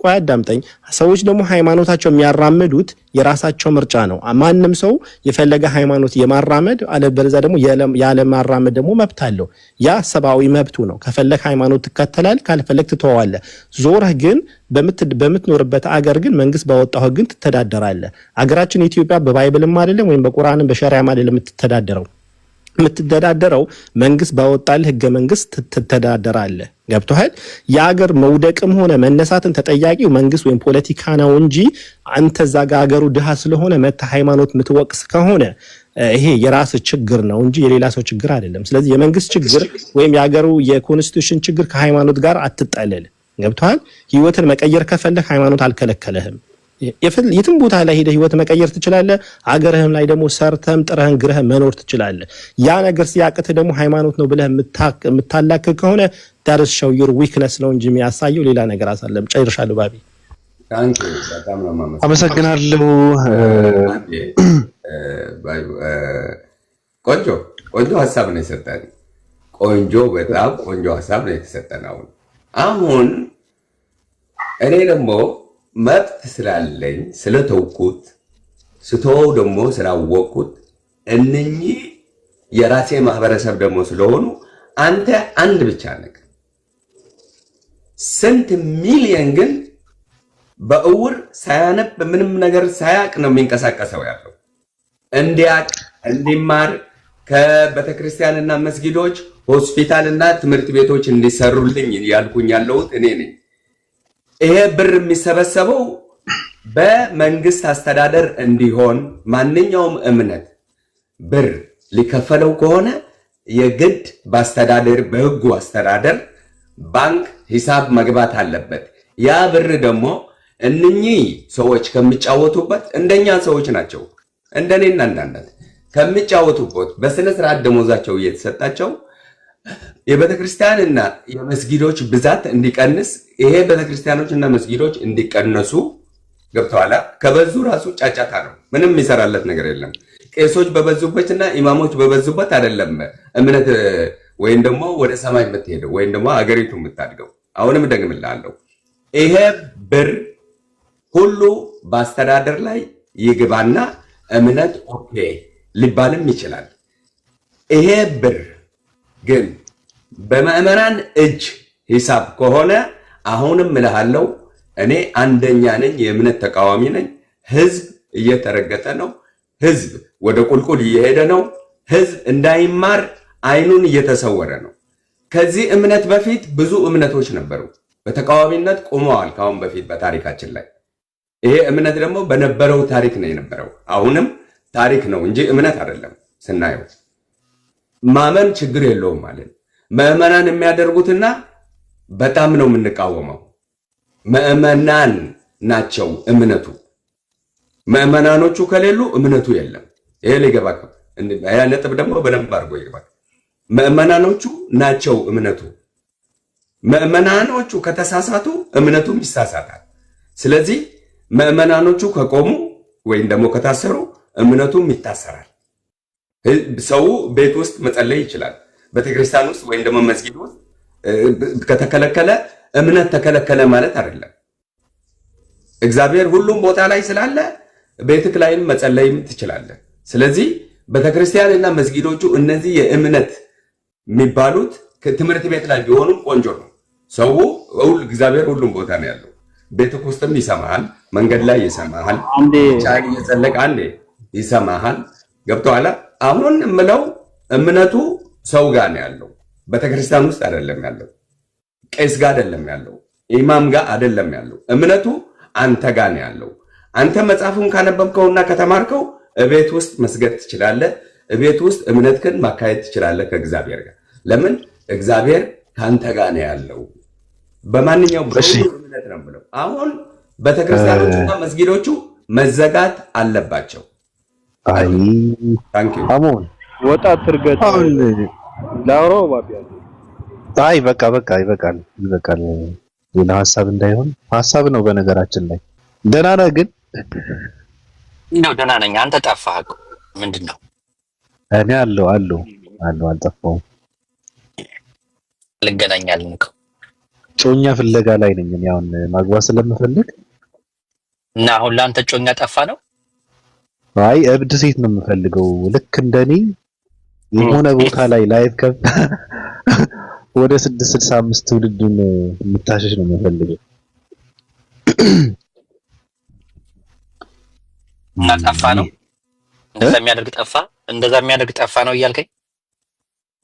ቆይ አዳምጠኝ። ሰዎች ደግሞ ሃይማኖታቸው የሚያራምዱት የራሳቸው ምርጫ ነው። ማንም ሰው የፈለገ ሃይማኖት የማራመድ አለበለዚያ ደግሞ ያለ ማራመድ ደግሞ መብት አለው። ያ ሰብአዊ መብቱ ነው። ከፈለግ ሃይማኖት ትከተላል፣ ካልፈለግ ትተዋለህ። ዞረህ ግን በምትኖርበት አገር ግን መንግስት ባወጣው ህግ ትተዳደራለህ። አገራችን ኢትዮጵያ በባይብልም አይደለም ወይም በቁርአንም በሸሪዓም አይደለም የምትተዳደረው መንግስት ባወጣልህ ህገ መንግስት ትተዳደራለህ። ገብቶሃል? የአገር መውደቅም ሆነ መነሳትን ተጠያቂው መንግስት ወይም ፖለቲካ ነው እንጂ አንተ እዛ ጋር አገሩ ድሃ ስለሆነ መታ ሃይማኖት የምትወቅስ ከሆነ ይሄ የራስ ችግር ነው እንጂ የሌላ ሰው ችግር አይደለም። ስለዚህ የመንግስት ችግር ወይም የአገሩ የኮንስቲቱሽን ችግር ከሃይማኖት ጋር አትጣለል። ገብቶሃል? ህይወትን መቀየር ከፈለህ ሃይማኖት አልከለከለህም። የትም ቦታ ላይ ሄደህ ህይወት መቀየር ትችላለህ። አገርህም ላይ ደግሞ ሰርተም ጥረህም ግረህም መኖር ትችላለህ። ያ ነገር ሲያቅትህ ደግሞ ሃይማኖት ነው ብለህ የምታላክ ከሆነ ዳርስ ሾው ዩር ዊክነስ ነው እንጂ የሚያሳየው ሌላ ነገር አሳለም። ጨርሻለሁ ባቢ። አመሰግናለሁ። ቆንጆ ሀሳብ ነው የሰጠን። በጣም ቆንጆ ሀሳብ ነው የተሰጠን። አሁን እኔ ደግሞ መብት ስላለኝ ስለተውኩት ስተወው ደግሞ ስላወቅኩት እነኚህ የራሴ ማህበረሰብ ደግሞ ስለሆኑ አንተ አንድ ብቻ ነህ። ስንት ሚሊዮን ግን በእውር ሳያነብ ምንም ነገር ሳያቅ ነው የሚንቀሳቀሰው ያለው። እንዲያቅ እንዲማር ከቤተክርስቲያንና መስጊዶች ሆስፒታልና ትምህርት ቤቶች እንዲሰሩልኝ ያልኩኝ ያለሁት እኔ ነኝ። ይሄ ብር የሚሰበሰበው በመንግስት አስተዳደር እንዲሆን ማንኛውም እምነት ብር ሊከፈለው ከሆነ የግድ በአስተዳደር በህጉ አስተዳደር ባንክ ሂሳብ መግባት አለበት። ያ ብር ደግሞ እነኚህ ሰዎች ከሚጫወቱበት እንደኛ ሰዎች ናቸው እንደኔና እንዳንተ ከሚጫወቱበት በስነ ስርዓት ደሞዛቸው እየተሰጣቸው የቤተክርስቲያንና የመስጊዶች ብዛት እንዲቀንስ ይሄ ቤተክርስቲያኖችና መስጊዶች እንዲቀነሱ ገብተዋላ። ከበዙ ራሱ ጫጫታ ነው። ምንም የሚሰራለት ነገር የለም። ቄሶች በበዙበትና ኢማሞች በበዙበት አይደለም እምነት ወይም ደግሞ ወደ ሰማይ የምትሄደው ወይም ደግሞ አገሪቱ የምታድገው። አሁንም ደግምልሃለሁ፣ ይሄ ብር ሁሉ በአስተዳደር ላይ ይግባና እምነት ኦኬ ሊባልም ይችላል። ይሄ ብር ግን በምዕመናን እጅ ሂሳብ ከሆነ አሁንም እልሃለሁ እኔ አንደኛ ነኝ፣ የእምነት ተቃዋሚ ነኝ። ህዝብ እየተረገጠ ነው። ህዝብ ወደ ቁልቁል እየሄደ ነው። ህዝብ እንዳይማር አይኑን እየተሰወረ ነው። ከዚህ እምነት በፊት ብዙ እምነቶች ነበሩ፣ በተቃዋሚነት ቆመዋል። ካሁን በፊት በታሪካችን ላይ ይሄ እምነት ደግሞ በነበረው ታሪክ ነው የነበረው። አሁንም ታሪክ ነው እንጂ እምነት አይደለም። ስናየው ማመን ችግር የለውም ማለት ምዕመናን የሚያደርጉትና በጣም ነው የምንቃወመው። ምዕመናን ናቸው እምነቱ። ምዕመናኖቹ ከሌሉ እምነቱ የለም። ይሄ ሊገባ ያ ነጥብ ደግሞ በደንብ አድርጎ ይገባል። ምዕመናኖቹ ናቸው እምነቱ። ምዕመናኖቹ ከተሳሳቱ እምነቱም ይሳሳታል። ስለዚህ ምዕመናኖቹ ከቆሙ ወይም ደግሞ ከታሰሩ እምነቱም ይታሰራል። ሰው ቤት ውስጥ መጸለይ ይችላል። ቤተክርስቲያን ውስጥ ወይም ደግሞ መስጊድ ውስጥ ከተከለከለ እምነት ተከለከለ ማለት አይደለም። እግዚአብሔር ሁሉም ቦታ ላይ ስላለ ቤትክ ላይም መጸለይም ትችላለህ። ስለዚህ ቤተክርስቲያንና መስጊዶቹ እነዚህ የእምነት የሚባሉት ትምህርት ቤት ላይ ቢሆኑም ቆንጆ ነው። ሰው እግዚአብሔር ሁሉም ቦታ ነው ያለው። ቤትክ ውስጥም ይሰማሃል፣ መንገድ ላይ ይሰማሃል፣ ቻይ እየጸለቅ አንዴ ይሰማሃል። ገብቶሃል? አሁን እምለው እምነቱ ሰው ጋር ነው ያለው፣ ቤተክርስቲያን ውስጥ አይደለም ያለው። ቄስ ጋር አይደለም ያለው፣ ኢማም ጋር አይደለም ያለው። እምነቱ አንተ ጋር ነው ያለው። አንተ መጽሐፉን ካነበብከውና ከተማርከው እቤት ውስጥ መስገድ ትችላለህ። እቤት ውስጥ እምነትህን ማካሄድ ትችላለህ ከእግዚአብሔር ጋር። ለምን? እግዚአብሔር ካንተ ጋር ነው ያለው። በማንኛውም እምነት ነው ብለው አሁን ቤተክርስቲያኖቹና መስጊዶቹ መዘጋት አለባቸው። አይ ታንክ ዩ አሞን ወጣት ትርገጥ ላውሮ ባቢያ አይ በቃ ይበቃል። ሌላ ሀሳብ እንዳይሆን ሀሳብ ነው። በነገራችን ላይ ደህና ነህ ግን? ነው ደህና ነኝ። አንተ ጠፋህ እኮ ምንድነው? እኔ አለው አልጠፋሁም። ልገናኛለን እኮ ጮኛ ፍለጋ ላይ ነኝ እኔ አሁን ማግባት ስለምፈልግ እና አሁን ለአንተ ጮኛ ጠፋ ነው? አይ እብድ ሴት ነው የምፈልገው። ልክ እንደኔ የሆነ ቦታ ላይ ላይቭ ከብታ ወደ 665 ትውልዱን የምታሸሽ ነው የምፈልገው። እና ጠፋ ነው? እንደዛ የሚያደርግ ጠፋ ነው እያልከኝ?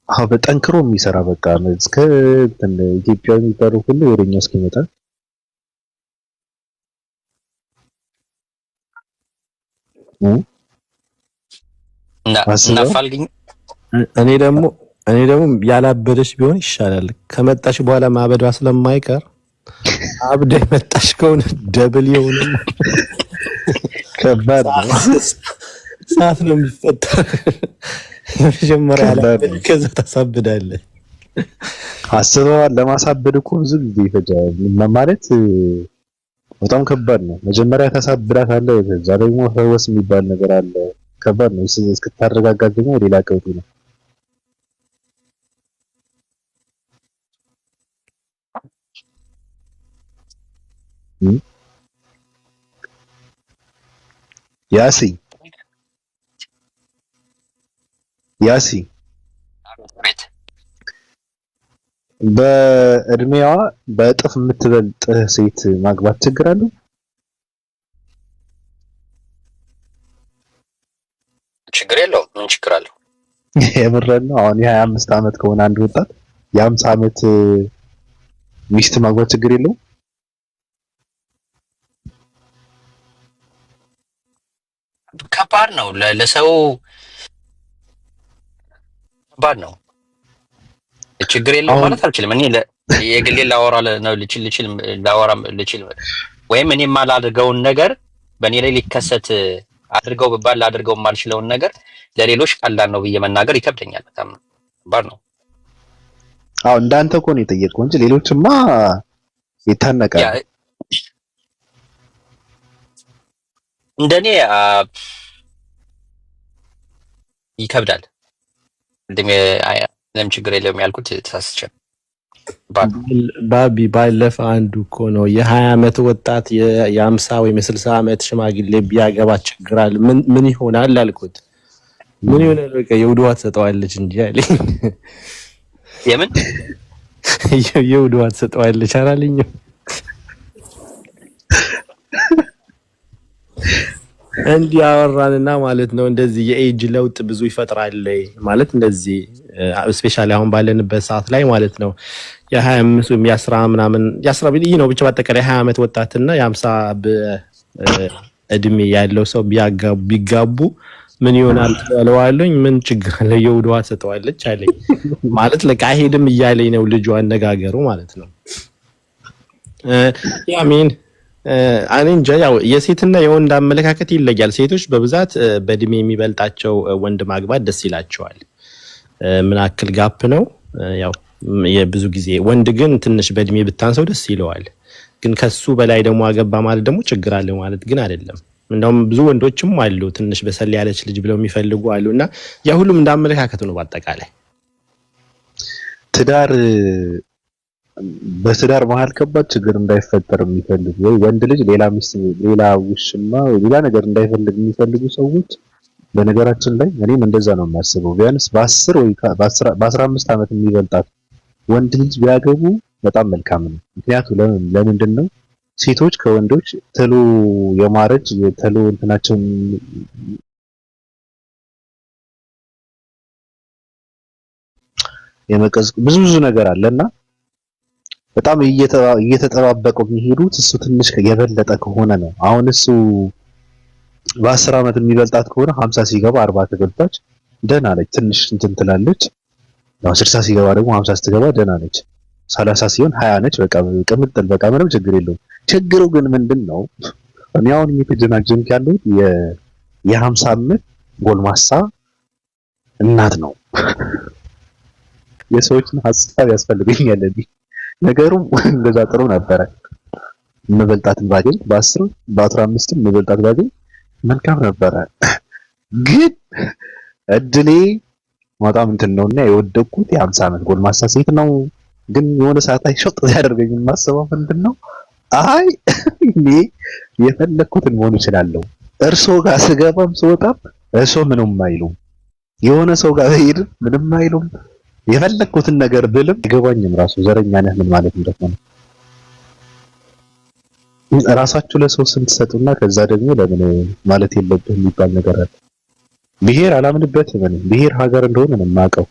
አዎ በጠንክሮ የሚሰራ በቃ እስከ ኢትዮጵያ የሚባሉ ሁሉ ወደኛ እስኪመጣ እናፋልግኝ። እኔ ደግሞ ያላበደሽ ቢሆን ይሻላል። ከመጣሽ በኋላ ማበዷ ስለማይቀር አብደ መጣሽ ከሆነ ደብል የሆነ ከባድ ነው። ሰዓት ነው የሚፈጠር። መጀመሪያ ላይ ከዛ ታሳብዳለህ። አስበዋል። ለማሳበድ እኮ ብዙ ጊዜ ይፈጃል ማለት በጣም ከባድ ነው። መጀመሪያ ታሳብዳታለህ፣ ከዛ ደግሞ ፈወስ የሚባል ነገር አለ። ከባድ ነው። እስክታረጋጋት ደግሞ ሌላ ቀውጥ ነው። ያሲ በእድሜዋ በእጥፍ የምትበልጥ ሴት ማግባት ችግር አለው? ችግር የለውም። ምን ችግር አለው? የምረን ነው። አሁን የ25 ዓመት ከሆነ አንድ ወጣት የ50 ዓመት ሚስት ማግባት ችግር የለውም? ከባድ ነው። ለሰው ከባድ ነው። ችግር የለውም ማለት አልችልም። እኔ የግሌ ላወራ ነው ልችል ወይም እኔ የማላደርገውን ነገር በእኔ ላይ ሊከሰት አድርገው ብባል ላደርገው የማልችለውን ነገር ለሌሎች ቀላል ነው ብዬ መናገር ይከብደኛል። በጣም ከባድ ነው። አዎ እንዳንተ እኮ ነው የጠየቅኩህ እንጂ ሌሎችማ ይታነቃሉ። እንደኔ ይከብዳል። ለምን ችግር የለውም ያልኩት ተሳስቼ ባቢ ባለፈ አንዱ እኮ ነው የ20 ዓመት ወጣት የ50 ወይም የ60 ዓመት ሽማግሌ ቢያገባ ችግራል ምን ይሆናል አልኩት። ምን ይሆናል በቃ የውድዋ ትሰጠዋለች እንጂ አለኝ። የምን የውድዋ ትሰጠዋለች አላለኝ። እንዲህ አወራንና ማለት ነው። እንደዚህ የኤጅ ለውጥ ብዙ ይፈጥራል ማለት እንደዚህ ስፔሻሊ አሁን ባለንበት ሰዓት ላይ ማለት ነው። የ25 ወይም የ10 ምናምን የ10 ነው ብቻ በአጠቃላይ 20 ዓመት ወጣትና የ50 እድሜ ያለው ሰው ቢጋቡ ምን ይሆናል ትለዋለኝ። ምን ችግር አለ? የውድዋ ትሰጠዋለች አለኝ። ማለት ለካ አይሄድም እያለኝ ነው ልጁ አነጋገሩ ማለት ነው። ያሚን እኔ እንጃ ያው የሴትና የወንድ አመለካከት ይለያል። ሴቶች በብዛት በእድሜ የሚበልጣቸው ወንድ ማግባት ደስ ይላቸዋል። ምን አክል ጋፕ ነው ያው የብዙ ጊዜ ወንድ ግን ትንሽ በእድሜ ብታንሰው ደስ ይለዋል። ግን ከሱ በላይ ደግሞ አገባ ማለት ደግሞ ችግር አለ ማለት ግን አይደለም። እንደውም ብዙ ወንዶችም አሉ ትንሽ በሰል ያለች ልጅ ብለው የሚፈልጉ አሉና ያ ሁሉም እንዳመለካከቱ ነው። በአጠቃላይ በትዳር መሀል ከባድ ችግር እንዳይፈጠር የሚፈልጉ ወይ ወንድ ልጅ ሌላ ሚስት ሌላ ውሽማ ወይ ሌላ ነገር እንዳይፈልግ የሚፈልጉ ሰዎች በነገራችን ላይ እኔም እንደዛ ነው የማስበው። ቢያንስ በ10 ወይ በ15 ዓመት የሚበልጣት ወንድ ልጅ ቢያገቡ በጣም መልካም ነው። ምክንያቱም ለምንድን ነው ሴቶች ከወንዶች ተሎ የማረጅ ተሎ እንትናቸውን የመቀዝ ብዙ ነገር አለና በጣም እየተጠባበቀው የሚሄዱት እሱ ትንሽ የበለጠ ከሆነ ነው። አሁን እሱ በ10 ዓመት የሚበልጣት ከሆነ 50 ሲገባ 40 ከገባች ደህና ነች፣ ትንሽ እንትን ትላለች። ያው 60 ሲገባ ደግሞ 50 ስትገባ ደህና ነች። 30 ሲሆን 20 ነች። በቃ ቅምጥል፣ በቃ ምንም ችግር የለውም። ችግሩ ግን ምንድነው? እኔ አሁን እየተጀናጀንኩ ያለሁት የ50 ዓመት ጎልማሳ እናት ነው። የሰዎችን ሀሳብ ያስፈልገኛል እንዴ? ነገሩ እንደዛ ጥሩ ነበረ። መበልጣትን ባገኝ በ10 በ15 መበልጣት ባገኝ መልካም ነበረ። ግን እድሌ በጣም እንትን ነውና የወደኩት የ50 ዓመት ጎልማሳ ሴት ነው። ግን የሆነ ሰዓት ላይ ሾጥ ያደርገኝ የማስበው ምንድነው? አይ እኔ የፈለኩትን መሆን እችላለሁ። እርሶ ጋር ስገባም ስወጣም እርሶ ምንም አይሉም። የሆነ ሰው ጋር ሄድ ምንም አይሉም። የፈለኩትን ነገር ብልም ይገባኝም ራሱ ዘረኛ ነህ ምን ማለት እንደሆነ ራሳችሁ ለሰው ስም ትሰጡና ከዛ ደግሞ ለምን ማለት የለብህም የሚባል ነገር አለ። ብሔር አላምንበትም። እኔ ብሔር ሀገር እንደሆነ ነው የማውቀው።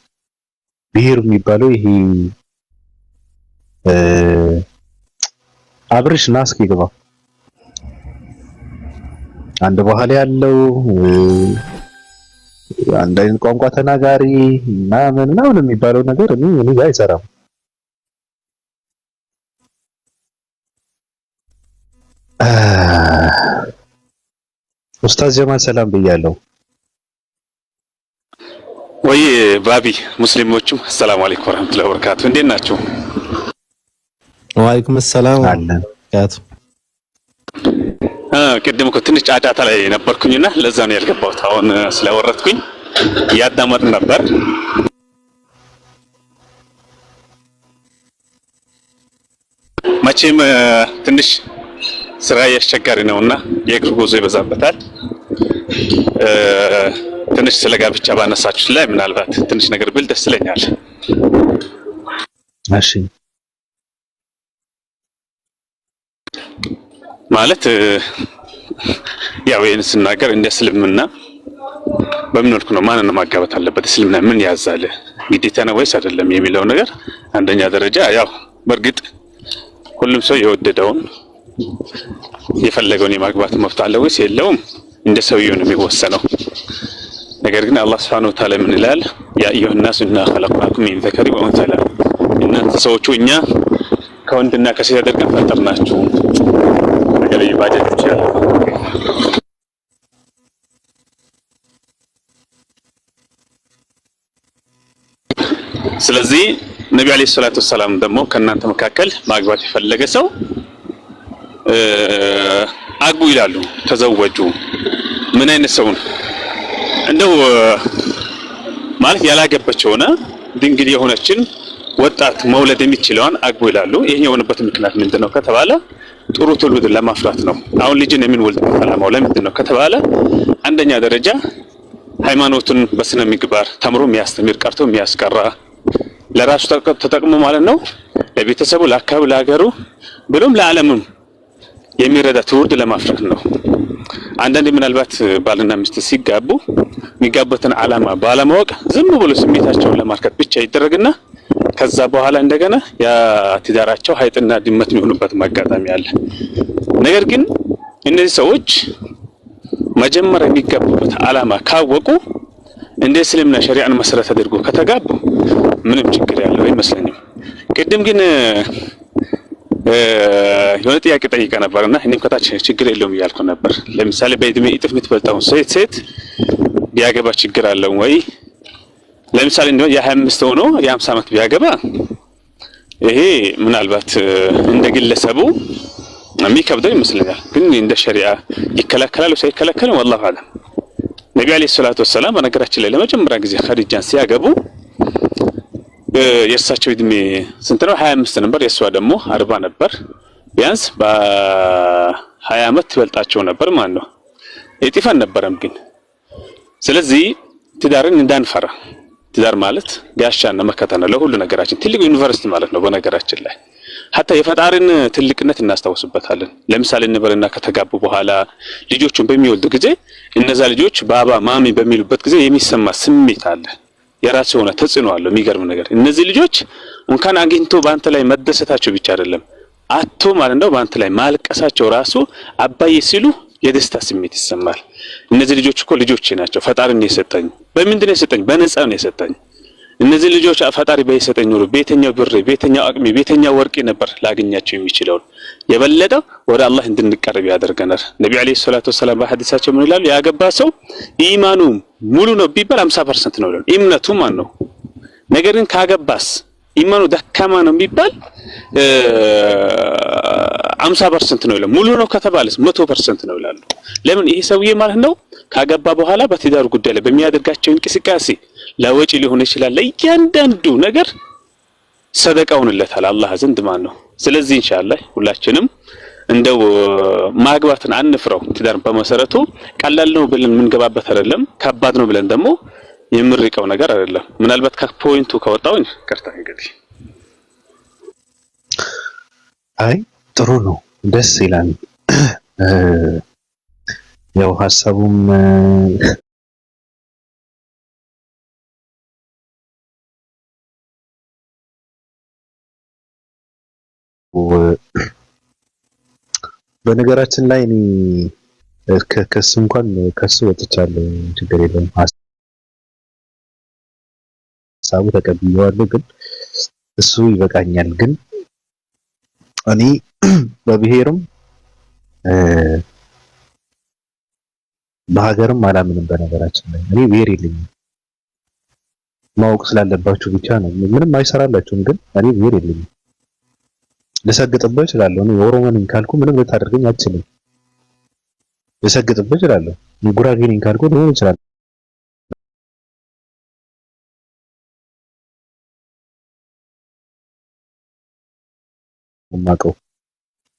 ብሔር የሚባለው ይሄ አብርሽ ና እስኪ ግባ። አንድ ባህል ያለው አንድ አይነት ቋንቋ ተናጋሪ ምናምን የሚባለው ነገር እኔ ጋር አይሰራም። ኡስታዝ ጀማል ሰላም ብያለሁ። ወይ ባቢ ሙስሊሞችም ሰላም አለይኩም ወራህመቱላሂ ወበረካቱ። እንዴት ናችሁ? ወአለይኩም ሰላም ወበረካቱ። ቅድም እኮ ትንሽ ጫጫታ ላይ ነበርኩኝና ለዛ ነው ያልገባሁት። አሁን ስለወረድኩኝ ያዳመጥ ነበር። መቼም ትንሽ ስራ ያስቸጋሪ ነውና የእግር ጉዞ ይበዛበታል። ትንሽ ስለ ጋብቻ ባነሳችሁ ላይ ምናልባት ትንሽ ነገር ብል ደስ ይለኛል። እሺ ማለት ያው ይሄን ስናገር እንደ እስልምና በምን መልኩ ነው ማንን ማጋባት አለበት፣ እስልምና ምን ያዛል፣ ግዴታ ነው ወይስ አይደለም የሚለው ነገር አንደኛ ደረጃ ያው በእርግጥ ሁሉም ሰው የወደደውን የፈለገውን የማግባት መብት አለው ወይስ የለውም እንደ ሰውየው ነው የሚወሰነው። ነገር ግን አላህ Subhanahu Wa Ta'ala ምን ይላል? ያ አዩሃ الناس إنا خلقناكم من ذكر وأنثى እናንተ ሰዎቹ እኛ ከወንድና ከሴት አድርገን ፈጠርናችሁ ነገር ይባጀት ይችላል። ስለዚህ ነብዩ አለይሂ ሰላቱ ሰላም ደግሞ ከእናንተ መካከል ማግባት የፈለገ ሰው አግቡ ይላሉ። ተዘወጁ ምን አይነት ሰው ነው? እንደው ማለት ያላገባች ሆነ ድንግል የሆነችን ወጣት መውለድ የሚችለውን አግቡ ይላሉ። ይሄ የሆነበት ምክንያት ምንድነው ከተባለ ጥሩ ትውልድ ለማፍራት ነው። አሁን ልጅን የምንወልድበት ዓላማው ለምንድን ነው ከተባለ አንደኛ ደረጃ ሃይማኖቱን በስነ ምግባር ተምሮ የሚያስተምር ቀርቶ የሚያስቀራ ለራሱ ተጠቅሞ ማለት ነው ለቤተሰቡ፣ ለአካባቢው፣ ለሀገሩ ብሎም ለዓለምም የሚረዳ ትውልድ ለማፍራት ነው። አንዳንዴ ምናልባት ባልና ሚስት ሲጋቡ የሚጋቡትን ዓላማ ባለማወቅ ዝም ብሎ ስሜታቸውን ለማርካት ብቻ ይደረግና ከዛ በኋላ እንደገና ያ ትዳራቸው ሀይጥና ድመት የሚሆኑበት አጋጣሚ አለ። ነገር ግን እነዚህ ሰዎች መጀመሪያ የሚጋቡበት ዓላማ ካወቁ እንደ እስልምና ሸሪዓን መሰረት አድርጎ ከተጋቡ ምንም ችግር ያለው አይመስለኝም። ቅድም ግን የሆነ ጥያቄ ጠይቀ ነበርና እኔም ከታች ችግር የለውም እያልኩ ነበር። ለምሳሌ በእድሜ እጥፍ የምትበልጠው ሴት ቢያገባ ችግር አለው ወይ? ለምሳሌ እንደው የ25 ሆኖ የ50 ዓመት ቢያገባ ይሄ ምናልባት እንደ ግለሰቡ የሚከብደው ይመስለኛል። ግን እንደ ሸሪዓ ይከለከላል ወይ ሳይከለከል والله አለም። ነብዩ አለይሂ ሰላቱ ወሰለም በነገራችን ላይ ለመጀመሪያ ጊዜ ኸዲጃን ሲያገቡ የእሳቸው እድሜ ስንት ነው? 25 ነበር። የእሷ ደግሞ 40 ነበር። ቢያንስ በ20 ዓመት ትበልጣቸው ነበር ማለት ነው። እጥፍ አልነበረም ግን። ስለዚህ ትዳርን እንዳንፈራ፣ ትዳር ማለት ጋሻና መከታ ነው ለሁሉ ነገራችን። ትልቅ ዩኒቨርሲቲ ማለት ነው በነገራችን ላይ ሐታ የፈጣሪን ትልቅነት እናስታውስበታለን። ለምሳሌ እንበልና ከተጋቡ በኋላ ልጆቹን በሚወልዱ ጊዜ እነዛ ልጆች ባባ ማሚ በሚሉበት ጊዜ የሚሰማ ስሜት አለ። የራሱ የሆነ ተጽዕኖ አለው። የሚገርም ነገር እነዚህ ልጆች እንኳን አግኝቶ ባንተ ላይ መደሰታቸው ብቻ አይደለም አቶ ማለት ነው ባንተ ላይ ማልቀሳቸው ራሱ አባዬ ሲሉ የደስታ ስሜት ይሰማል። እነዚህ ልጆች እኮ ልጆቼ ናቸው። ፈጣሪ ነው የሰጠኝ። በምንድን ነው የሰጠኝ? በነፃ ነው የሰጠኝ። እነዚህ ልጆች ፈጣሪ በየሰጠኝ ኑሮ ቤተኛው ብር ቤተኛው አቅሚ ቤተኛው ወርቅ ነበር ላገኛቸው የሚችለው። የበለጠው ወደ አላህ እንድንቀርብ ያደርገናል። ነብዩ አለይሂ ሰላቱ ወሰለም በሐዲሳቸው ምን ይላሉ? ያገባ ሰው ኢማኑ ሙሉ ነው ቢባል 50% ነው ይላሉ። እምነቱ ማን ነው? ነገር ግን ካገባስ ኢማኑ ደካማ ነው ቢባል 50% ነው ይላሉ። ሙሉ ነው ከተባለስ 100% ነው ይላሉ። ለምን? ይሄ ሰውዬ ማለት ነው ካገባ በኋላ በትዳር ጉዳይ ላይ በሚያደርጋቸው እንቅስቃሴ ለወጪ ሊሆን ይችላል ለእያንዳንዱ ነገር ሰደቃውንለታል አላህ ዘንድ ማለት ነው። ስለዚህ ኢንሻአላህ ሁላችንም እንደው ማግባትን አንፍረው። ትዳር በመሰረቱ ቀላል ነው ብለን የምንገባበት አይደለም፣ ከባድ ነው ብለን ደግሞ የምንርቀው ነገር አይደለም። ምናልባት ከፖይንቱ ከወጣው ከርታ እንግዲህ አይ ጥሩ ነው፣ ደስ ይላል። ያው ሐሳቡም በነገራችን ላይ እኔ ከሱ እንኳን ከሱ ወጥቻለሁ፣ ችግር የለውም። ሐሳቡ ተቀብዬዋለሁ፣ ግን እሱ ይበቃኛል። ግን እኔ በብሔርም በሀገርም አላምንም። በነገራችን ላይ እኔ ብሔር የለኝም። ማወቅ ስላለባችሁ ብቻ ነው። ምንም አይሰራላችሁም፣ ግን እኔ ብሔር የለኝም። ልሰግጥብህ እችላለሁ። እኔ ኦሮሞ ነኝ ካልኩ ምንም ልታደርገኝ አትችልም። ልሰግጥብህ እችላለሁ። ጉራጌ ነኝ ካልኩ ሊሆን ይችላል ማቀው።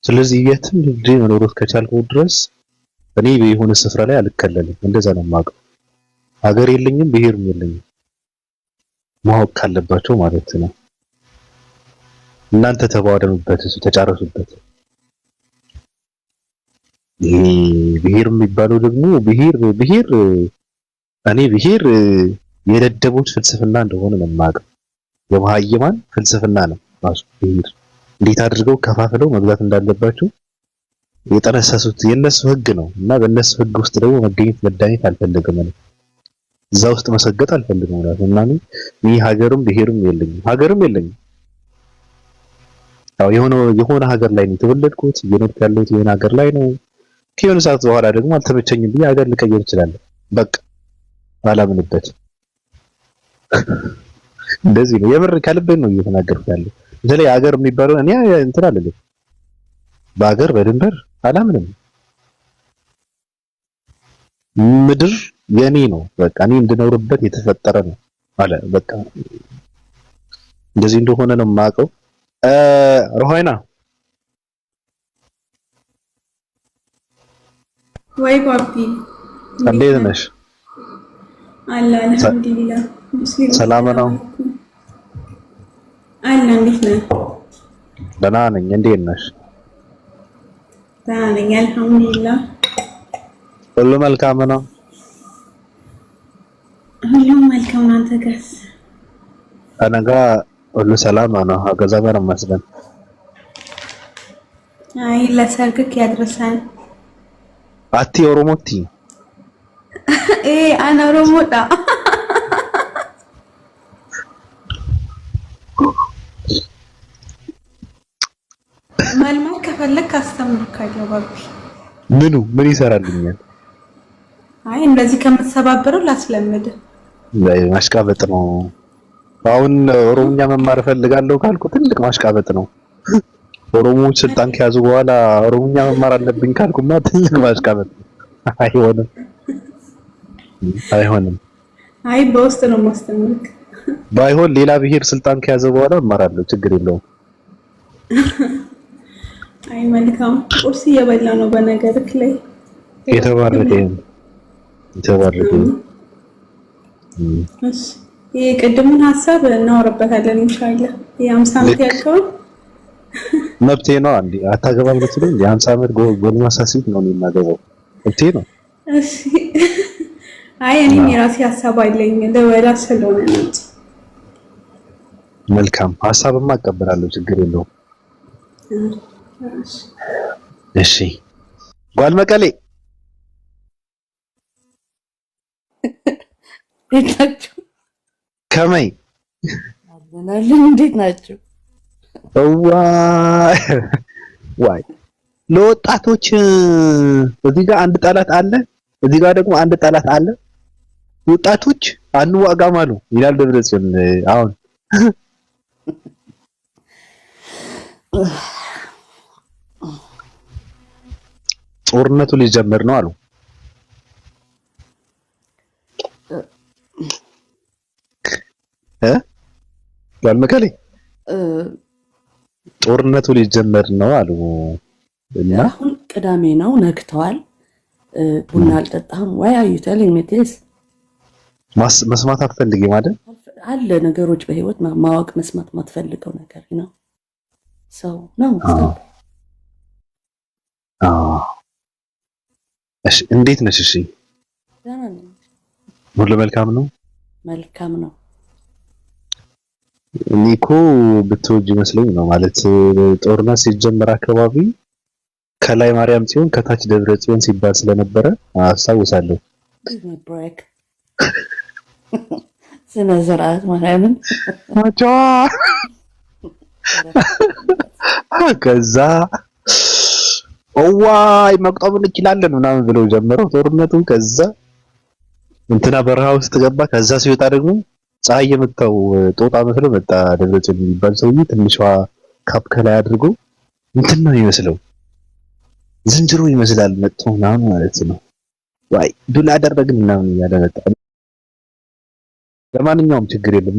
ስለዚህ የትም ልጅ መኖር ከቻልኩ ድረስ እኔ በየሆነ ስፍራ ላይ አልከለልም። እንደዛ ነው የማውቀው። ሀገር የለኝም፣ ብሔርም የለኝም። ማወቅ ካለባቸው ማለት ነው። እናንተ ተባደሩበት፣ ተጫረሱበት። ይሄ ብሔር የሚባለው ደግሞ ብሔር እኔ ብሔር የደደቦች ፍልስፍና እንደሆነ ነው የማውቀው። የመሃይማን ፍልስፍና ነው ራሱ ብሔር። እንዴት አድርገው ከፋፍለው መግዛት እንዳለባቸው የጠነሰሱት የነሱ ህግ ነው እና በእነሱ ህግ ውስጥ ደግሞ መገኘት መዳኘት አልፈልግም ማለት እዛ ውስጥ መሰገጥ አልፈልግም ማለት እና እኔ ሀገርም ብሔርም የለኝም። ያው የሆነ ሀገር ላይ ነው የተወለድኩት፣ እየኖርኩ ያለሁት የሆነ ሀገር ላይ ነው። ከሆነ ሰዓት በኋላ ደግሞ አልተመቸኝም ብዬ ሀገር ልቀይር እችላለሁ። በቃ አላምንበትም። እንደዚህ ነው የምር ከልቤን ነው እየተናገርኩ ያለው። በተለይ ሀገር የሚባለው እኔ እንትን አለልኝ በሀገር በድንበር አላምንም። ምድር የኔ ነው፣ በቃ እኔ እንድኖርበት የተፈጠረ ነው አለ። በቃ እንደዚህ እንደሆነ ነው የማውቀው። ሮሃይና ወይ ፓፒ እንዴት ነሽ? አላ አልሐምዱሊላህ። ሙስሊም ሰላም ነው አላ። እንዴት ነህ? ደህና ነኝ። እንዴት ነሽ? ደህና ነኝ አልሐምዱሊላህ። ሁሉ መልካም ነው? ሁሉም መልካም ነው። አንተ ጋርስ? አነጋ ሁሉ ሰላም ነው። አገዛበር መስለን አይ ለሰርግክ ያድርሰን። አቲ ኦሮሞቲ አና ኦሮሞዳ መልማል ከፈለክ አስተምርካለሁ። ባቢ ምን ይሰራልኛል? አይ እንደዚህ ከምትሰባበረው ላስለምድ። ማሽቃበጥ ነው። አሁን ኦሮሞኛ መማር ፈልጋለሁ ካልኩ ትልቅ ማሽቃበጥ ነው። ኦሮሞዎች ስልጣን ከያዙ በኋላ ኦሮሞኛ መማር አለብኝ ካልኩማ ትልቅ ማሽቃበጥ ነው። አይሆንም። አይ በውስጥ ነው ማስተምርክ። ባይሆን ሌላ ብሔር ስልጣን ከያዘ በኋላ እማራለሁ፣ ችግር የለውም። አይ መልካም። ቁርስ እየበላ ነው በነገርክ ላይ። የተባረከ እሺ የቅድሙን ሀሳብ እናወራበታለን ኢንሻአላህ። የ50 ዓመት ያልከው መብቴ ነው። አንዴ አታገባም ብትለኝ የ50 ዓመት ጎልማሳ ሴት ነው የማገባው፣ መብቴ ነው። እሺ አይ እኔም የራሴ ሀሳብ አለኝ ለወላ ስለሆነ ነው። መልካም ሐሳብማ አቀበላለሁ፣ ችግር የለውም። እሺ ጓል መቀሌ እንዴት ናችሁ? ከመይ አለን። እንዴት ናችሁ? ዋይ ለወጣቶች እዚህ ጋር አንድ ጠላት አለ፣ እዚህ ጋር ደግሞ አንድ ጠላት አለ። ወጣቶች አንዋጋም አሉ ይላል ደብረጽዮን። አሁን ጦርነቱ ሊጀምር ነው አሉ። ጋልመከሌ ጦርነቱ ሊጀመር ነው አሉ እና አሁን ቅዳሜ ነው፣ ነግተዋል። ቡና አልጠጣህም ወይ? አዩ ቴሊንግ ሚ ዲስ መስማት አትፈልጊም አይደል? አለ ነገሮች በህይወት ማወቅ መስማት ማትፈልገው ነገር ነው ሰው ነው። እሺ እንዴት ነሽ? እሺ ሁሉ መልካም ነው? መልካም ነው። እኔ እኮ ብትወጂ መስሎኝ ነው። ማለት ጦርነት ሲጀመር አካባቢ ከላይ ማርያም ጽዮን ከታች ደብረ ጽዮን ሲባል ስለነበረ አስታውሳለሁ። ብሬክ ስነ ስርዓት ማርያምን ማቻ ከዛ ኦዋይ መቅጠም እንችላለን ምናምን ብለው ጀመረው ጦርነቱን። ከዛ እንትና በረሃ ውስጥ ገባ። ከዛ ሲወጣ ደግሞ ፀሐይ የመታው ጦጣ መስሎ መጣ። ደብረጽዮን የሚባል ሰውዬ ትንሿ ካፕ ከላይ አድርጎ እንትን ነው የሚመስለው፣ ዝንጀሮ ይመስላል መጥቶ ምናምን ማለት ነው። ዋይ ዱላ አደረግን ምናምን እያለ መጣ። ለማንኛውም ችግር የለም።